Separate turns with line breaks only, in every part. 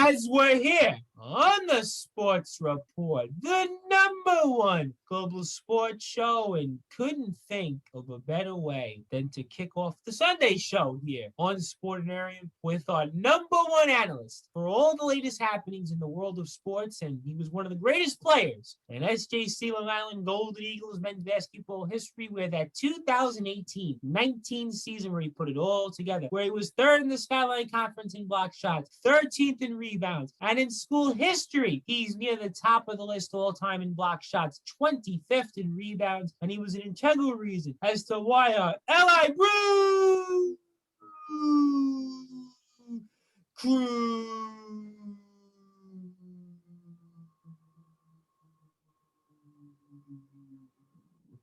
As we're here on the Sports Report, the #1 global sports show, and couldn't think of a better way than to kick off the Sunday show here on Sportinarium with our #1 analyst for all the latest happenings in the world of sports, and he was one of the greatest players in SJC Long Island Golden Eagles men's basketball history, where that 2018-19 season where he put it all together, where he was third in the Skyline Conference in block shots, 13th in rebounds, and in school history, he's near the top of the list all time in block shots, 25th in rebounds, and he was an integral reason as to why our LI Crew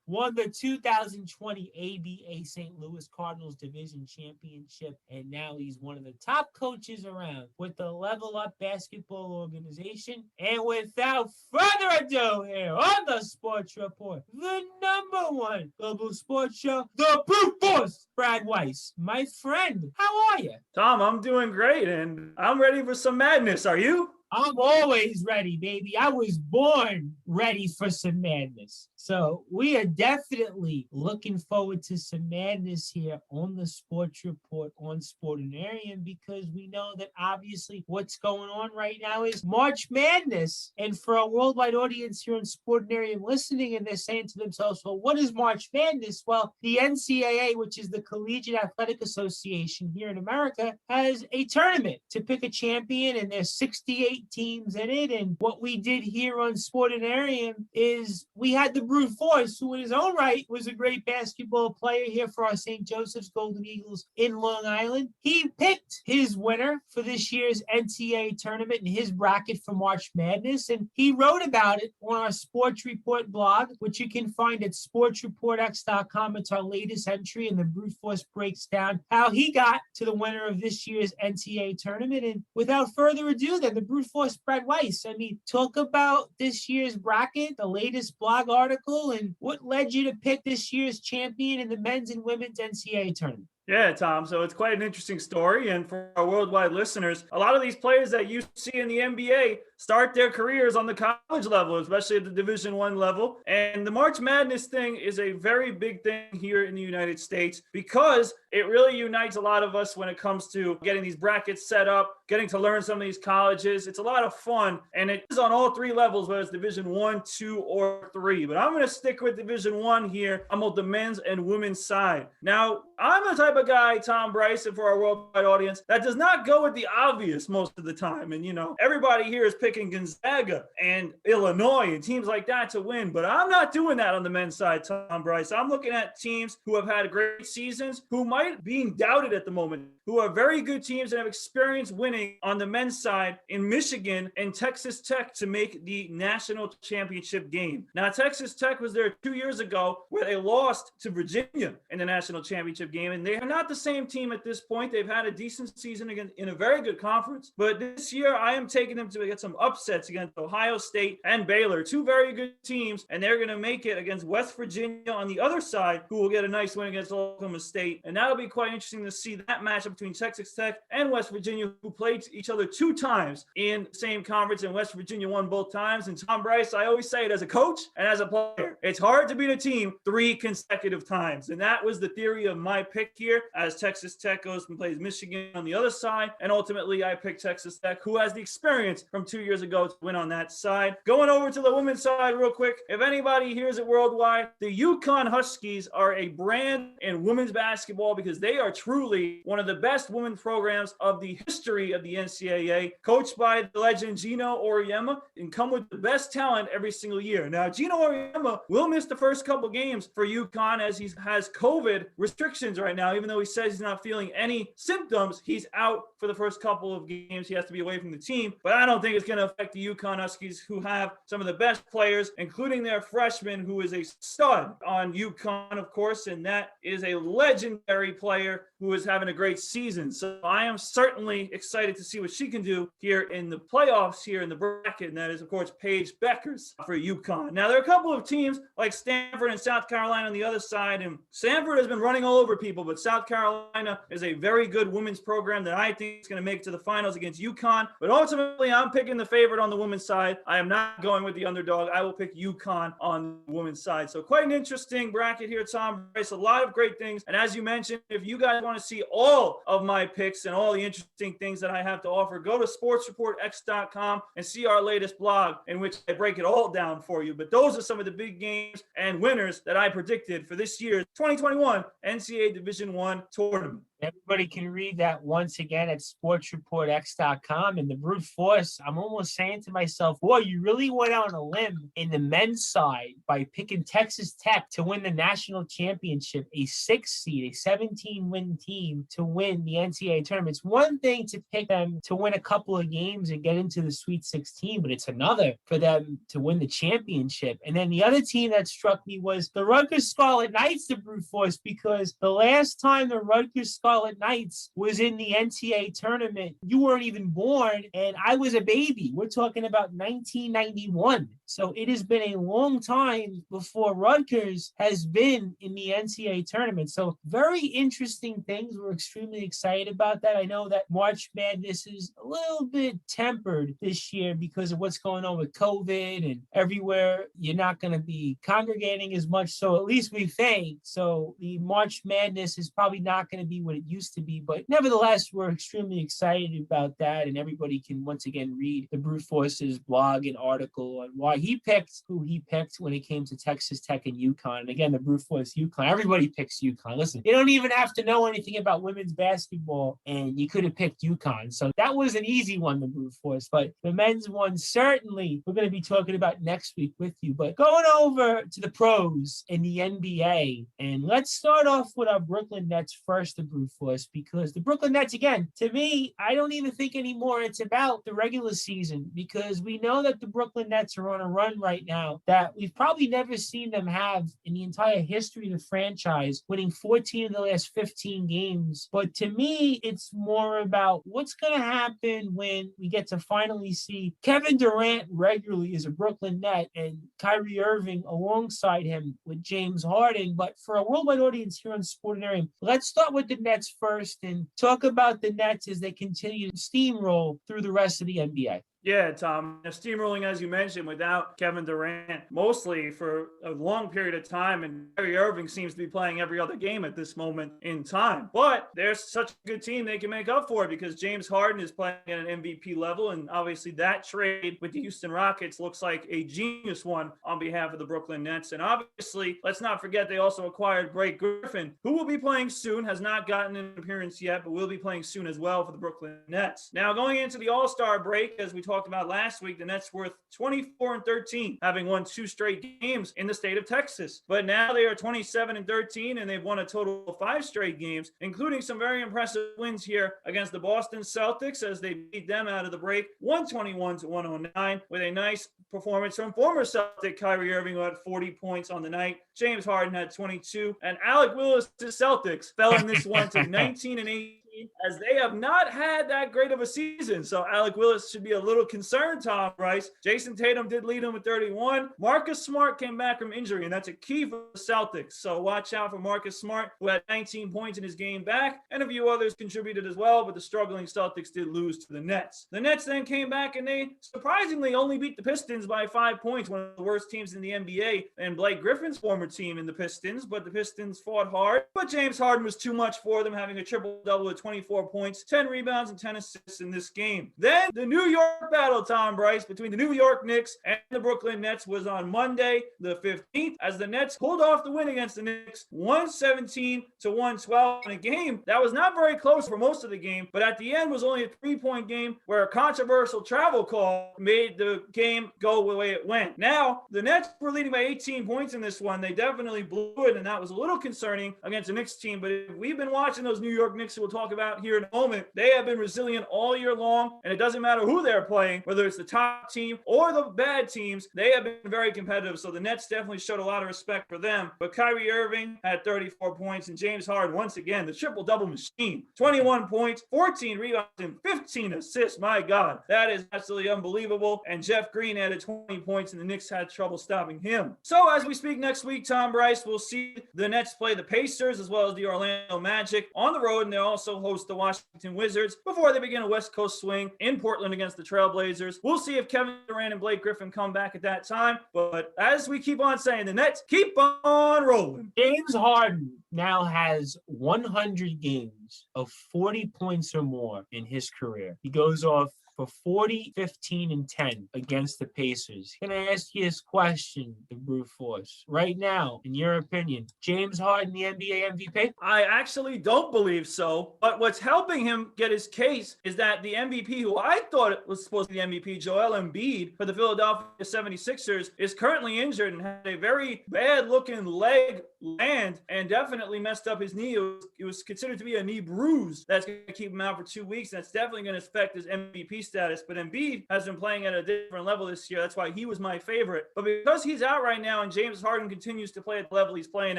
won the 2020 ABA St. Louis Cardinals Division Championship, and now he's one of the top coaches around with the Level Up Basketball Organization. And without further ado, here on the Sports Report, the #1 global sports show, the Brute Force, Brad Weiss. My friend, how are you?
Tom, I'm doing great, and I'm ready for some madness. Are you?
I'm always ready, baby. I was born ready for some madness. So we are definitely looking forward to some madness here on the Sports Report on Sportinarium, because we know that obviously what's going on right now is March Madness. And for our worldwide audience here on Sportinarium listening, and they're saying to themselves, well, what is March Madness? Well, the NCAA, which is the Collegiate Athletic Association here in America, has a tournament to pick a champion, and there's 68 teams in it. And what we did here on Sportinarium is we had the Brute Force, who in his own right was a great basketball player here for our St. Joseph's Golden Eagles in Long Island. He picked his winner for this year's NCAA tournament in his bracket for March Madness, and he wrote about it on our Sports Report blog, which you can find at sportsreportx.com. It's our latest entry, and the Brute Force breaks down how he got to the winner of this year's NCAA tournament. And without further ado, then, the Brute Force, Brad Weiss. I mean, talk about this year's bracket, the latest blog article, and what led you to pick this year's champion in the men's and women's NCAA tournament.
Yeah, Tom. So it's quite an interesting story. And for our worldwide listeners, a lot of these players that you see in the NBA start their careers on the college level, especially at the Division I level. And the March Madness thing is a very big thing here in the United States, because it really unites a lot of us when it comes to getting these brackets set up, getting to learn some of these colleges. It's a lot of fun, and it is on all three levels, whether it's Division I, II, or III. But I'm going to stick with Division I here. I'm on the men's and women's side. Now, I'm the type of guy, Tom Bryce, and for our worldwide audience, that does not go with the obvious most of the time. And, you know, everybody here is picking Gonzaga and Illinois and teams like that to win. But I'm not doing that on the men's side, Tom Bryce. I'm looking at teams who have had great seasons, who might be doubted at the moment, who are very good teams and have experience winning on the men's side in Michigan and Texas Tech to make the national championship game. Now, Texas Tech was there 2 years ago where they lost to Virginia in the national championship game, and they are not the same team at this point. They've had a decent season again in a very good conference, but this year I am taking them to get some upsets against Ohio State and Baylor, two very good teams, and they're going to make it against West Virginia on the other side, who will get a nice win against Oklahoma State. And that'll be quite interesting to see that matchup between Texas Tech and West Virginia, who played each other 2 times in the same conference, and West Virginia won both times. And Tom Bryce, I always say it as a coach and as a player, it's hard to beat a team 3 consecutive times. And that was the theory of my pick here, as Texas Tech goes and plays Michigan on the other side. And ultimately, I picked Texas Tech, who has the experience from 2 years ago to win on that side. Going over to the women's side real quick, if anybody hears it worldwide, the UConn Huskies are a brand in women's basketball, because they are truly one of the best women's programs of the history of the NCAA, coached by the legend Gino Auriemma, and come with the best talent every single year. Now, Gino Auriemma will miss the first couple games for UConn, as he has COVID restrictions right now. Even though he says he's not feeling any symptoms, he's out for the first couple of games. He has to be away from the team. But I don't think it's going to affect the UConn Huskies, who have some of the best players, including their freshman, who is a stud on UConn, of course, and that is a legendary player who who is having a great season. So I am certainly excited to see what she can do here in the playoffs here in the bracket. And that is, of course, Paige Beckers for UConn. Now, there are a couple of teams like Stanford and South Carolina on the other side. And Stanford has been running all over people, but South Carolina is a very good women's program that I think is going to make it to the finals against UConn. But ultimately, I'm picking the favorite on the women's side. I am not going with the underdog. I will pick UConn on the women's side. So quite an interesting bracket here, Tom Brice. A lot of great things. And as you mentioned, if you guys want to see all of my picks and all the interesting things that I have to offer, go to sportsreportx.com and see our latest blog in which I break it all down for you. But those are some of the big games and winners that I predicted for this year's 2021 NCAA Division I tournament.
Everybody can read that once again at sportsreportx.com. And the brute force, I'm almost saying to myself, boy, you really went out on a limb in the men's side by picking Texas Tech to win the national championship, a 6 seed, a 17-win team to win the NCAA tournament. It's one thing to pick them to win a couple of games and get into the Sweet 16, but it's another for them to win the championship. And then the other team that struck me was the Rutgers Scarlet Knights, the brute force, because the last time the Rutgers Scarlet Knights was in the NCAA tournament, you weren't even born, and I was a baby. We're talking about 1991. So it has been a long time before Rutgers has been in the NCAA tournament. So very interesting things. We're extremely excited about that. I know that March Madness is a little bit tempered this year because of what's going on with COVID, and everywhere you're not going to be congregating as much. So at least we think. So the March Madness is probably not going to be what it used to be. But nevertheless, we're extremely excited about that. And everybody can once again read the Brute Force's blog and article on why he picked who he picked when it came to Texas Tech and UConn. And again, the Brute Force UConn. Everybody picks UConn. Listen, you don't even have to know anything about women's basketball, and you could have picked UConn. So that was an easy one, the Brute Force. But the men's one, certainly, we're going to be talking about next week with you. But going over to the pros in the NBA, and let's start off with our Brooklyn Nets first, the Brute Force, because the Brooklyn Nets, again, to me, I don't even think anymore it's about the regular season, because we know that the Brooklyn Nets are on a run right now that we've probably never seen them have in the entire history of the franchise, winning 14 of the last 15 games. But to me, it's more about what's going to happen when we get to finally see Kevin Durant regularly as a Brooklyn Net and Kyrie Irving alongside him with James Harden. But for a worldwide audience here on Sportinarium, let's start with the Nets first and talk about the Nets as they continue to steamroll through the rest of the NBA.
Yeah, Tom, steamrolling, as you mentioned, without Kevin Durant, mostly for a long period of time, and Kyrie Irving seems to be playing every other game at this moment in time. But they're such a good team, they can make up for it because James Harden is playing at an MVP level, and obviously that trade with the Houston Rockets looks like a genius one on behalf of the Brooklyn Nets. And obviously, let's not forget they also acquired Blake Griffin, who will be playing soon, has not gotten an appearance yet, but will be playing soon as well for the Brooklyn Nets. Now, going into the All-Star break, as we talked about last week, the Nets were 24-13, having won 2 straight games in the state of Texas. But now they are 27-13, and they've won a total of 5 straight games, including some very impressive wins here against the Boston Celtics as they beat them out of the break 121-109 with a nice performance from former Celtic Kyrie Irving, who had 40 points on the night. James Harden had 22, and Alec Willis' Celtics fell in this one to 19-18. As they have not had that great of a season. So Alec Willis should be a little concerned, Tom Brice. Jason Tatum did lead him with 31. Marcus Smart came back from injury, and that's a key for the Celtics. So watch out for Marcus Smart, who had 19 points in his game back, and a few others contributed as well, but the struggling Celtics did lose to the Nets. The Nets then came back, and they surprisingly only beat the Pistons by 5 points, one of the worst teams in the NBA, and Blake Griffin's former team in the Pistons, but the Pistons fought hard. But James Harden was too much for them, having a triple-double with 24 points, 10 rebounds, and 10 assists in this game. Then the New York battle, Tom Brice, between the New York Knicks and the Brooklyn Nets was on Monday, the 15th, as the Nets pulled off the win against the Knicks, 117-112 in a game that was not very close for most of the game, but at the end was only a 3-point game where a controversial travel call made the game go the way it went. Now, the Nets were leading by 18 points in this one. They definitely blew it, and that was a little concerning against the Knicks team, but if we've been watching those New York Knicks, we'll talk about here in a moment, they have been resilient all year long, and it doesn't matter who they're playing, whether it's the top team or the bad teams, they have been very competitive. So the Nets definitely showed a lot of respect for them. But Kyrie Irving had 34 points, and James Harden, once again, the triple-double machine, 21 points, 14 rebounds, and 15 assists. My God, that is absolutely unbelievable. And Jeff Green added 20 points, and the Knicks had trouble stopping him. So as we speak next week, Tom Bryce, we'll see the Nets play the Pacers as well as the Orlando Magic on the road, and they'll also host the Washington Wizards before they begin a West Coast swing in Portland against the Trailblazers. We'll see if Kevin Durant and Blake Griffin come back at that time. But as we keep on saying, the Nets keep on rolling.
James Harden now has 100 games of 40 points or more in his career. He goes off for 40, 15, and 10 against the Pacers. Can I ask you this question, the Brute Force? Right now, in your opinion, James Harden the NBA MVP?
I actually don't believe so. But what's helping him get his case is that the MVP, who I thought it was supposed to be the MVP, Joel Embiid, for the Philadelphia 76ers, is currently injured and had a very bad-looking leg land and definitely messed up his knee. It was considered to be a knee bruise that's going to keep him out for 2 weeks. That's definitely going to affect his MVP status. But Embiid has been playing at a different level this year. That's why he was my favorite. But because he's out right now and James Harden continues to play at the level he's playing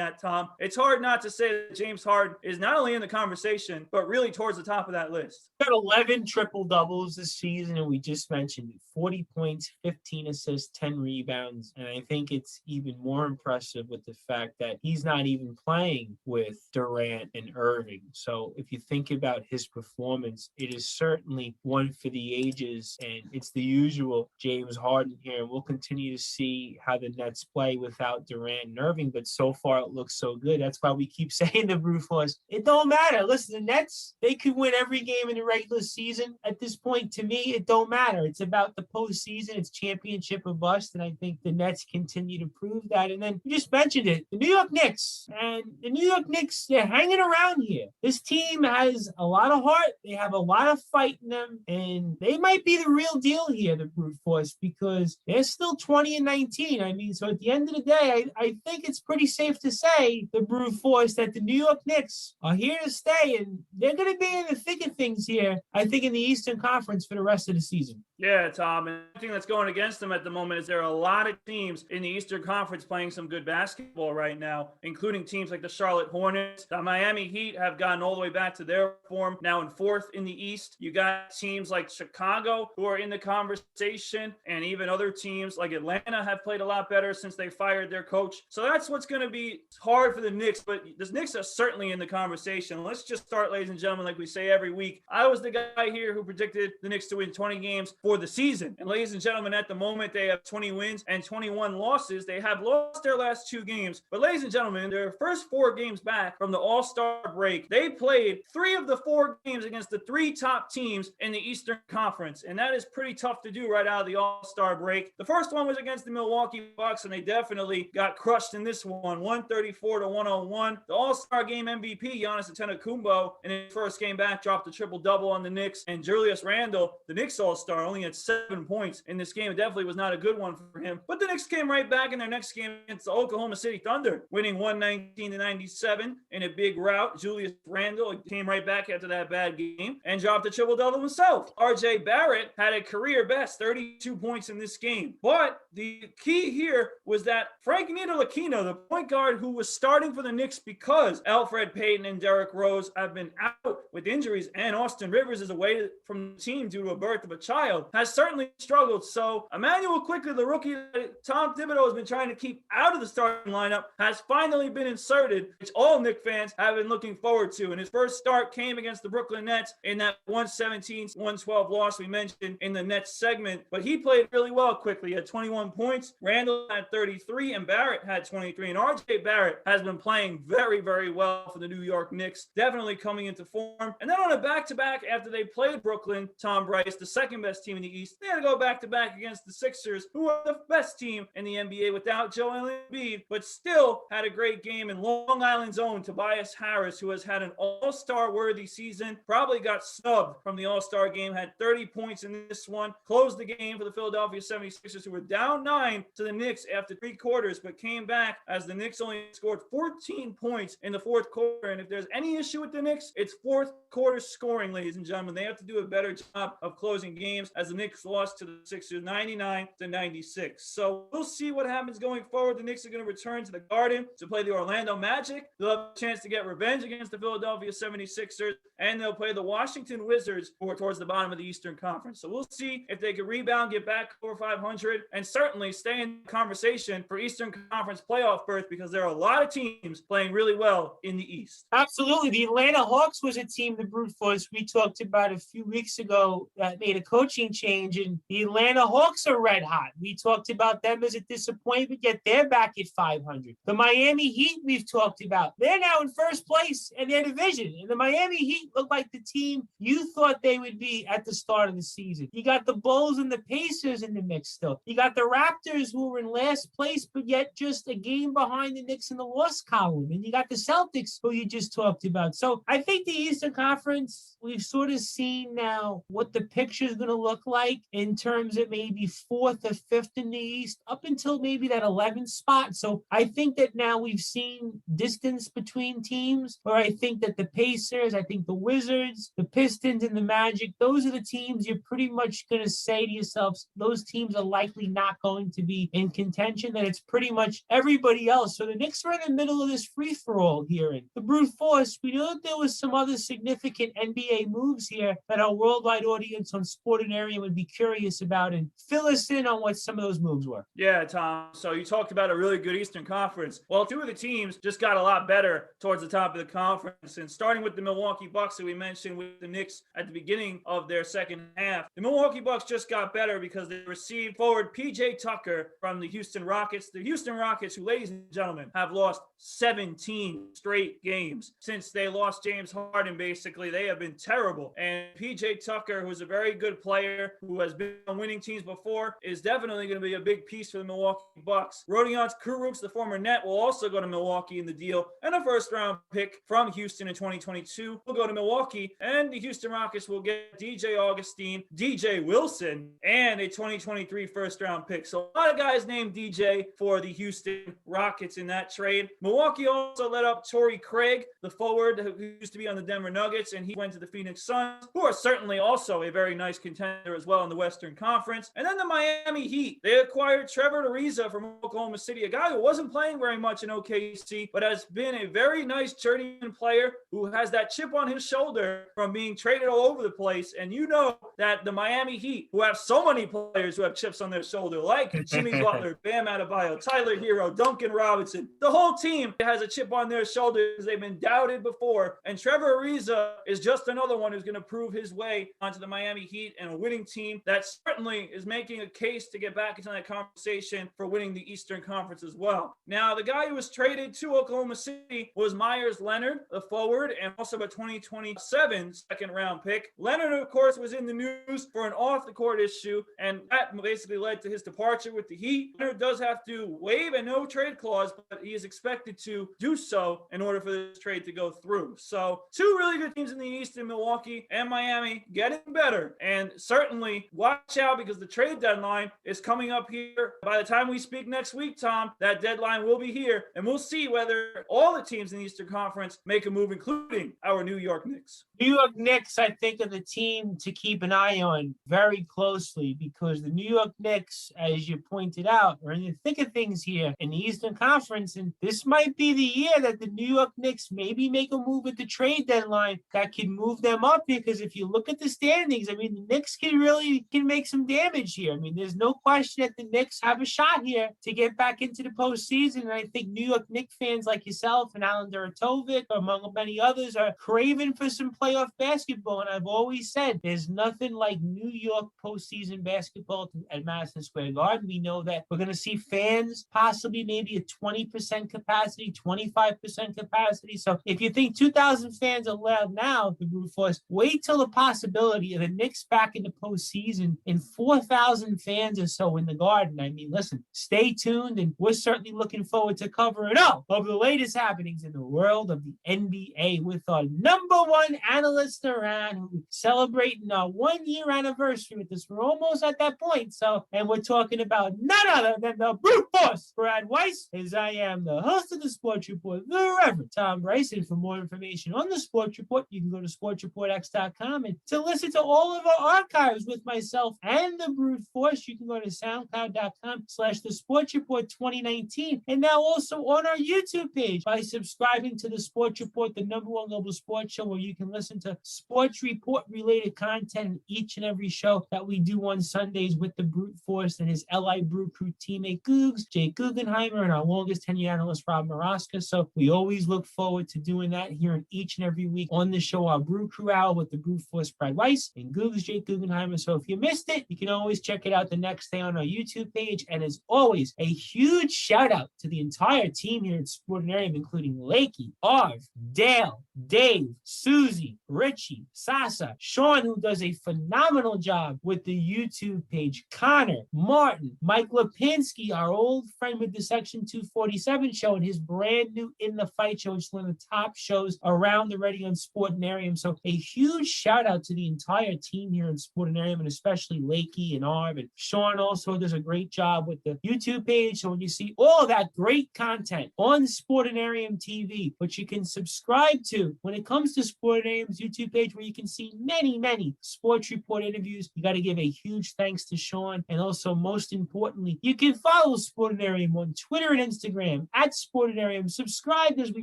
at, Tom, it's hard not to say that James Harden is not only in the conversation, but really towards the top of that list.
Got 11 triple-doubles this season, and we just mentioned 40 points, 15 assists, 10 rebounds. And I think it's even more impressive with the fact that he's not even playing with Durant and Irving. So if you think about his performance, it is certainly one for the ages, and it's the usual James Harden here. And we'll continue to see how the Nets play without Durant and Irving, but so far it looks so good. That's why we keep saying the Brute Force. It don't matter. Listen, the Nets, they could win every game in the regular season. At this point, to me, it don't matter. It's about the postseason. It's championship or bust, and I think the Nets continue to prove that. And then you just mentioned it, the New York Knicks. And the New York Knicks, they're hanging around here. This team has a lot of heart. They have a lot of fight in them, and they might be the real deal here, the Brute Force, because they're still 20-19. I mean, so at the end of the day, I think it's pretty safe to say, the Brute Force, that the New York Knicks are here to stay, and they're going to be in the thick of things here, I think, in the Eastern Conference for the rest of the season.
Yeah, Tom, and the thing that's going against them at the moment is there are a lot of teams in the Eastern Conference playing some good basketball right now, including teams like the Charlotte Hornets. The Miami Heat have gotten all the way back to their form, now in fourth in the East. You got teams like Chicago who are in the conversation, and even other teams like Atlanta have played a lot better since they fired their coach. So that's what's going to be hard for the Knicks, but the Knicks are certainly in the conversation. Let's just start, ladies and gentlemen, like we say every week. I was the guy here who predicted the Knicks to win 20 games for the season. And ladies and gentlemen, at the moment, they have 20 wins and 21 losses. They have lost their last 2 games. But ladies and gentlemen, their first 4 games back from the All-Star break, they played 3 of the 4 games against the 3 top teams in the Eastern Conference. And that is pretty tough to do right out of the All-Star break. The first one was against the Milwaukee Bucks, and they definitely got crushed in this one, 134-101. The All-Star game MVP, Giannis Antetokounmpo, in his first game back, dropped a triple-double on the Knicks. And Julius Randle, the Knicks All-Star, only had 7 points in this game. It definitely was not a good one for him. But the Knicks came right back in their next game against the Oklahoma City Thunder, winning 119-97 in a big rout. Julius Randle came right back after that bad game and dropped a triple-double himself. RJ Barrett had a career best 32 points in this game. But the key here was that Frank Ntilikina, the point guard who was starting for the Knicks because Elfrid Payton and Derrick Rose have been out with injuries, and Austin Rivers is away from the team due to a birth of a child, has certainly struggled. So Emmanuel Quickley, the rookie that Tom Thibodeau has been trying to keep out of the starting lineup, has finally been inserted, which all Knicks fans have been looking forward to. And his first start came against the Brooklyn Nets in that 117-112 loss we mentioned in the Nets segment. But he played really well quickly. He had 21 points. Randall had 33, and Barrett had 23. And RJ Barrett has been playing very, very well for the New York Knicks, definitely coming into form. And then on a back-to-back after they played Brooklyn, Tom Bryce, the second best team in the East, they had to go back-to-back against the Sixers, who are the best team in the NBA without Joel Embiid, but still had a great game. And Long Island's own Tobias Harris, who has had an all-star worthy season, probably got snubbed from the all-star game, had 30 points in this one, closed the game for the Philadelphia 76ers, who were down 9 to the Knicks after 3 quarters, but came back as the Knicks only scored 14 points in the fourth quarter. And if there's any issue with the Knicks, it's fourth quarter scoring, ladies and gentlemen. They have to do a better job of closing games, as the Knicks lost to the Sixers 99-96. So we'll see what happens going forward. The Knicks are going to return to the Garden to play the Orlando Magic. They'll have a chance to get revenge against the Philadelphia 76ers, and they'll play the Washington Wizards, who are towards the bottom of the Eastern Conference. So we'll see if they can rebound, get back over 500, and certainly stay in conversation for Eastern Conference playoff berth, because there are a lot of teams playing really well in the East.
Absolutely. The Atlanta Hawks was a team, the Brute Force, we talked about a few weeks ago, that made a coaching change, and the Atlanta Hawks are red hot. We talked about them as a disappointment, yet they're back at 500. The Miami Heat we've talked about, they're now in first place in their division, and the Miami Heat look like the team you thought they would be at the start of the season. You got the Bulls and the Pacers in the mix still. You got the Raptors, who were in last place, but yet just a game behind the Knicks in the loss column. And you got the Celtics, who you just talked about. So I think the Eastern Conference, we've sort of seen now what the picture is going to look like in terms of maybe fourth or fifth in the East, up until maybe that 11th spot. So I think that now we've seen distance between teams, where I think that the Pacers, I think the Wizards, the Pistons, and the Magic, those are the teams you're pretty much going to say to yourselves, those teams are likely not going to be in contention, that it's pretty much everybody else. So the Knicks are in the middle of this free-for-all here. And the Brute Force, we know that there was some other significant NBA moves here that our worldwide audience on Sportinarium would be curious about, and fill us in on what some of those moves were.
Yeah, Tom. So you talked about a really good Eastern Conference. Well, 2 of the teams just got a lot better towards the top of the conference. And starting with the Milwaukee Bucks that we mentioned with the Knicks at the beginning of their second half, the Milwaukee Bucks just got better because they received forward PJ Tucker from the Houston Rockets. The Houston Rockets, who, ladies and gentlemen, have lost 17 straight games since they lost James Harden. Basically, they have been terrible. And PJ Tucker, who's a very good player, who has been on winning teams before, is definitely going to be a big piece for the Milwaukee Bucks. Rodion Kurucs, the former Net, will also go to Milwaukee in the deal, and a first-round pick from Houston in 2022 will go to Milwaukee, and the Houston Rockets will get DJ Augustine, DJ Wilson, and a 2023 first-round pick. So a lot of guys named DJ for the Houston Rockets in that trade. Milwaukee also let up Torrey Craig, the forward who used to be on the Denver Nuggets, and he went to the Phoenix Suns, who are certainly also a very nice contender as well in the Western Conference. And then the Miami Heat, they acquired Trevor Ariza from Oklahoma City, a guy who wasn't playing very much in OKC, but has been a very nice journeyman player who has that chip on his shoulder from being traded all over the place. And you know that the Miami Heat, who have so many players who have chips on their shoulder, like Jimmy Butler, Bam Adebayo, Tyler Hero, Duncan Robinson, the whole team has a chip on their shoulders. They've been doubted before. And Trevor Ariza is just another one who's going to prove his way onto the Miami Heat and a winning team that certainly is making a case to get back into that conversation for winning the Eastern Conference as well. Now, the guy who was traded to Oklahoma City was Myers Leonard, the forward, and also a 2027 second-round pick. Leonard, of course, was in the news for an off-the-court issue, and that basically led to his departure with the Heat. Leonard does have to waive a no-trade clause, but he is expected to do so in order for this trade to go through. So, 2 really good teams in the East in Milwaukee and Miami, getting better. And certainly, watch out, because the trade deadline is coming up here. By the time we speak next week, Tom, that deadline will be here, and we'll see whether all the teams in the Eastern Conference make a move, including our New York Knicks.
New York Knicks, I think, are the team to keep an eye on very closely, because the New York Knicks, as you pointed out, are in the thick of things here in the Eastern Conference. And this might be the year that the New York Knicks maybe make a move at the trade deadline that can move them up, because if you look at the standings, I mean, the Knicks can make some damage here. I mean, there's no question that the Knicks have a shot here to get back into the postseason. And I think New York Knicks fans like yourself and Alan Duratovic, among many others, are craving for some playoff basketball. And I've always said there's nothing like New York postseason basketball at Madison Square Garden. We know that we're going to see fans possibly maybe at 20% capacity, 25% capacity. So if you think 2,000 fans are allowed now, the Brute Force, wait till the possibility of the Knicks back in the postseason in 4,000 fans or so in the Garden. I mean, listen, stay tuned, and we're certainly looking forward to covering all of the latest happenings in the world of the NBA with our number one analyst around, who's celebrating our 1 year anniversary with us. We're almost at that point. And we're talking about none other than the brute force, Brad Weiss, as I am the host of the Sports Report, the Reverend Tom Bryson. For more information on the Sports Report, you can go to sportsreportx.com, and to listen to all of our archives with myself and the brute force, you can go to soundcloud.com/the Sports Report 2019, and now also on our YouTube page by subscribing to the Sports Report, the number one global sports show, where you can listen to Sports Report related content in each and every show that we do on Sundays with the brute force and his LI Brew Crew teammate Googs, Jake Guggenheimer, and our longest tenure analyst Rob Maraska. So we always look forward to doing that here in each and every week on the show, our Brew Crew Hour with the brute force Brad Weiss and Googs, Jake Guggenheimer. So if you missed it, you can always check it out the next day on our YouTube page. And as always, a huge shout out to the entire team here at Sportinarium, including Lakey, Arv, Dale, Dave, Susie, Richie, Sasa, Sean, who does a phenomenal job with the YouTube page, Connor, Martin, Mike Lipinski, our old friend with the Section 247 show, and his brand new In the Fight show, which is one of the top shows around the Ready on Sportinarium. So a huge shout out to the entire team here in Sportinarium, and especially Lakey and Arv. And Sean also does a great job with the YouTube page. So when you see all that great content on Sportinarium TV, which you can subscribe to when it comes to Sportinarium's YouTube page, where you can see many Sports Report interviews, you got to give a huge thanks to Sean. And also, most importantly, you can follow Sportinarium on Twitter and Instagram at Sportinarium. Subscribe, as we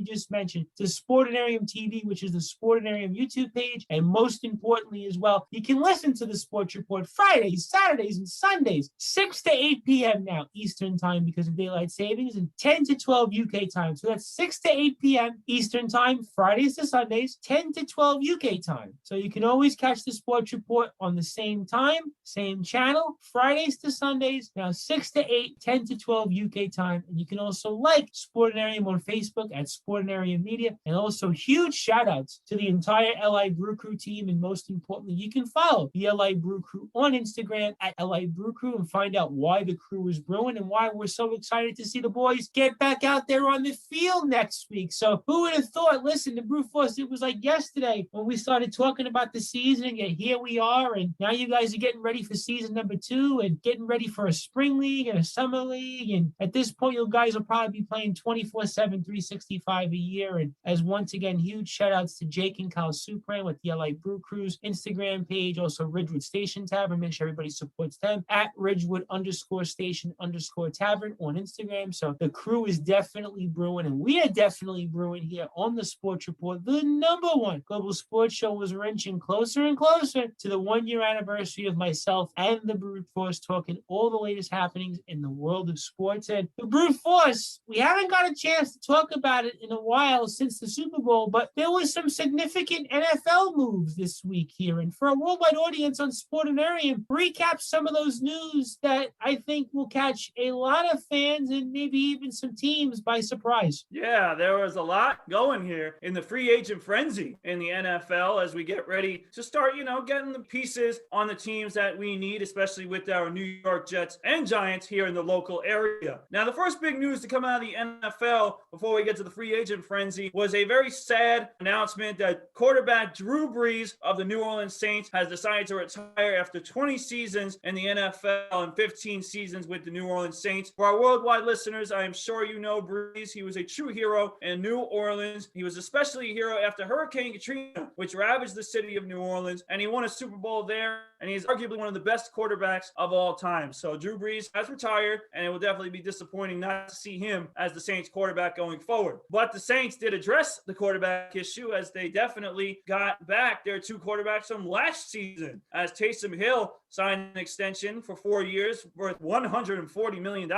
just mentioned, to Sportinarium TV, which is the Sportinarium YouTube page. And most importantly as well, you can listen to the Sports Report Fridays, Saturdays, and Sundays, 6 to 8 p.m. now Eastern time because of daylight savings, and 10 to 12 UK time. So that's 6 to 8 p.m. Eastern time, Fridays to Sundays, 10 to 12 UK time. So you can always catch the Sports Report on the same time, same channel, Fridays to Sundays, now 6 to 8, 10 to 12 UK time. And you can also like Sportinarium on Facebook at Sportinarium Media. And also huge shout outs to the entire LI Brew Crew team. And most importantly, you can follow the LI Brew Crew on Instagram at LI Brew Crew and find out why the crew is brewing and why we're so excited to see the boys get back out there on the field next week. So who would have thought, listen, the Brew Force, it was like yesterday when we started talking about the season, and yet here we are, and now you guys are getting ready for season number 2 and getting ready for a spring league and a summer league. And at this point, you guys will probably be playing 24/7, 365 a year. And as once again, huge shout outs to Jake and Kyle Supran with the LA Brew Crew's Instagram page, also Ridgewood Station Tavern. Make sure everybody supports them at Ridgewood_Station_Tavern on Instagram. So the crew is definitely brewing, and we are definitely brewing here on the Sports Report. The number one global sports show was wrenching closer and closer to the 1 year anniversary of myself and the Brute Force, talking all the latest happenings in the world of sports. And the Brute Force, we haven't got a chance to talk about it in a while since the Super Bowl, but there was some significant NFL moves this week here. And for a worldwide audience on Sportinarium, recap some of those news that I think will catch a lot of fans and maybe even some teams by surprise.
Yeah, there was a lot going here in the free agent frenzy in the NFL as we get ready to start, getting the pieces on the teams that we need, especially with our New York Jets and Giants here in the local area. Now, the first big news to come out of the NFL before we get to the free agent frenzy was a very sad announcement that quarterback Drew Brees of the New Orleans Saints has decided to retire after 20 seasons in the NFL and 15 seasons with the New Orleans Saints. For our worldwide listeners, I am sure you know Brees. He was a true hero in New Orleans. He was especially a hero after Hurricane Katrina, which ravaged the city of New Orleans, and he won a Super Bowl there, and he's arguably one of the best quarterbacks of all time. So Drew Brees has retired, and it will definitely be disappointing not to see him as the Saints quarterback going forward. But the Saints did address the quarterback issue, as they definitely got back their 2 quarterbacks from last season, as Taysom Hill signed an extension for 4 years worth $140 million.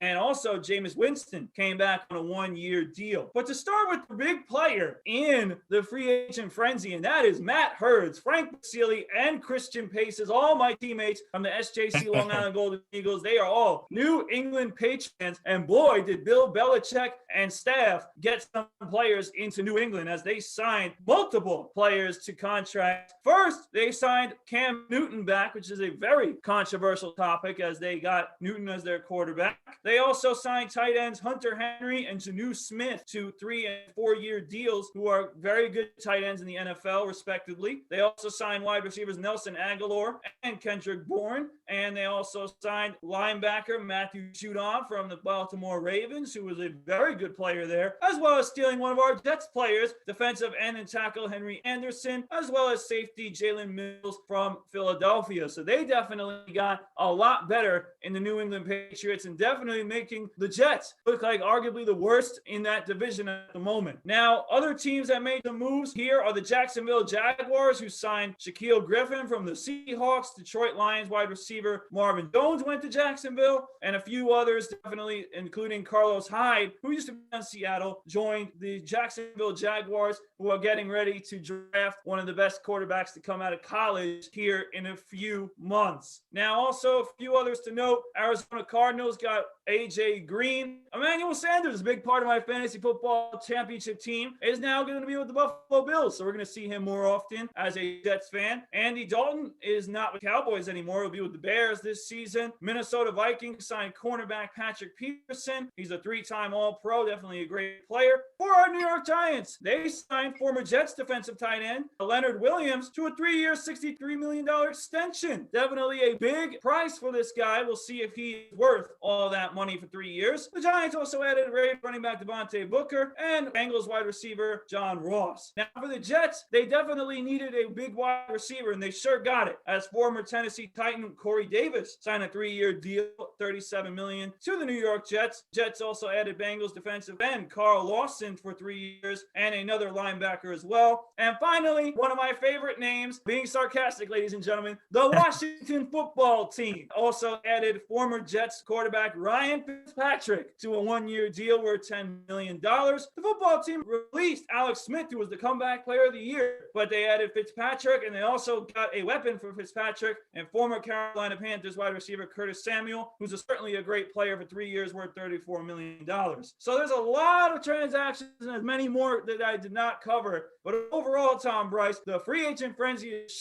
And also Jameis Winston came back on a 1-year deal. But to start with the big player in the free agent frenzy, and that is Matt Hurts, Frank Basile, and Christian Paces, all my teammates from the SJC Long Island Golden Eagles. They are all New England Patriots. And boy, did Bill Belichick and staff get some players into New England as they signed multiple players to contracts. First, they signed Cam Newton back, which is a very controversial topic as they got Newton as their quarterback. They also signed tight ends Hunter Henry and Jonnu Smith to 3 and 4 year deals, who are very good tight ends in the NFL, respectively. They also signed wide receivers Nelson Aguilar and Kendrick Bourne, and they also signed linebacker Matthew Judon from the Baltimore Ravens, who was a very good player there, as well as stealing one of our Jets players, defensive end and tackle Henry Anderson, as well as safety Jalen Mills from Philadelphia. So they definitely got a lot better in the New England Patriots and definitely making the Jets look like arguably the worst in that division at the moment. Now, other teams that made the moves here are the Jacksonville Jaguars, who signed Shaquille Griffin from the Seahawks. Detroit Lions wide receiver Marvin Jones went to Jacksonville, and a few others, definitely including Carlos Hyde, who used to be in Seattle, joined the Jacksonville Jaguars, who are getting ready to draft one of the best quarterbacks to come out of college here in a few months. Now, also a few others to note: Arizona Cardinals got AJ Green. Emmanuel Sanders, a big part of my fantasy football championship team, is now going to be with the Buffalo Bills, so we're going to see him more often as a Jets fan. Andy Dalton is not with Cowboys anymore. He'll be with the Bears this season. Minnesota Vikings signed cornerback Patrick Peterson. He's a 3-time All-Pro, definitely a great player. For our New York Giants, they signed former Jets defensive tight end Leonard Williams to a 3-year, $63 million extension. Definitely a big price for this guy. We'll see if he is worth all that money for 3 years. The Giants also added running back Devontae Booker and Bengals wide receiver John Ross. Now for the Jets, they definitely needed a big wide receiver, and they sure got it, as former Tennessee Titan Corey Davis signed a 3-year deal, $37 million, to the New York Jets. Jets also added Bengals defensive end Carl Lawson for 3 years and another linebacker as well. And finally, one of my favorite names, being sarcastic, ladies and gentlemen, the Washington football team also added former Jets quarterback Ryan Fitzpatrick to a 1-year deal worth $10 million. The football team released Alex Smith, who was the comeback player of the year, but they added Fitzpatrick, and they also got a weapon for Fitzpatrick and former Carolina Panthers wide receiver Curtis Samuel, who's certainly a great player, for 3 years worth $34 million. So there's a lot of transactions and as many more that I did not cover. But overall, Tom Brice, the free agent frenzy is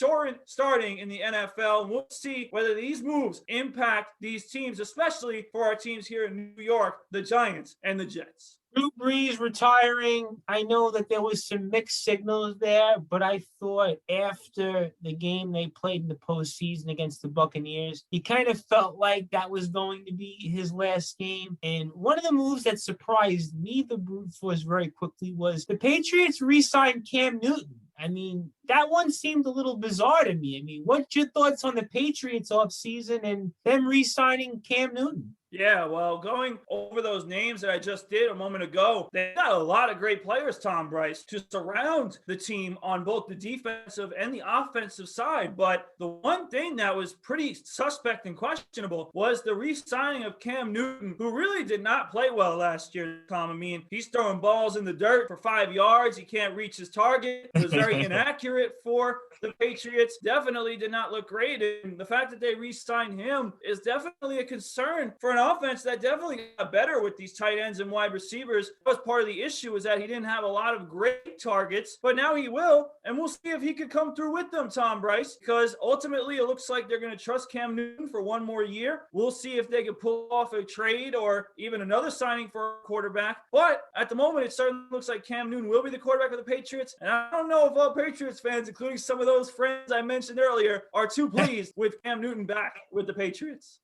starting in the NFL. And we'll see whether these moves impact these teams, especially for our teams here in New York, the Giants and the Jets.
Drew Brees retiring, I know that there was some mixed signals there, but I thought after the game they played in the postseason against the Buccaneers, he kind of felt like that was going to be his last game. And one of the moves that surprised me, the brute force, very quickly was the Patriots re-signed Cam Newton. I mean, that one seemed a little bizarre to me. I mean, what's your thoughts on the Patriots offseason and them re-signing Cam Newton?
Yeah, well, going over those names that I just did a moment ago, they got a lot of great players, Tom Brice, to surround the team on both the defensive and the offensive side. But the one thing that was pretty suspect and questionable was the re-signing of Cam Newton, who really did not play well last year, Tom. I mean, he's throwing balls in the dirt for 5 yards. He can't reach his target. It was very inaccurate for the Patriots. Definitely did not look great. And the fact that they re-signed him is definitely a concern for an offense that definitely got better with these tight ends and wide receivers. That was part of the issue, is that he didn't have a lot of great targets, but now he will, and we'll see if he could come through with them, Tom Brice, because ultimately it looks like they're going to trust Cam Newton for one more year. We'll see if they can pull off a trade or even another signing for a quarterback, but at the moment it certainly looks like Cam Newton will be the quarterback of the Patriots, and I don't know if all Patriots fans, including some of those friends I mentioned earlier, are too pleased with Cam Newton back with the Patriots.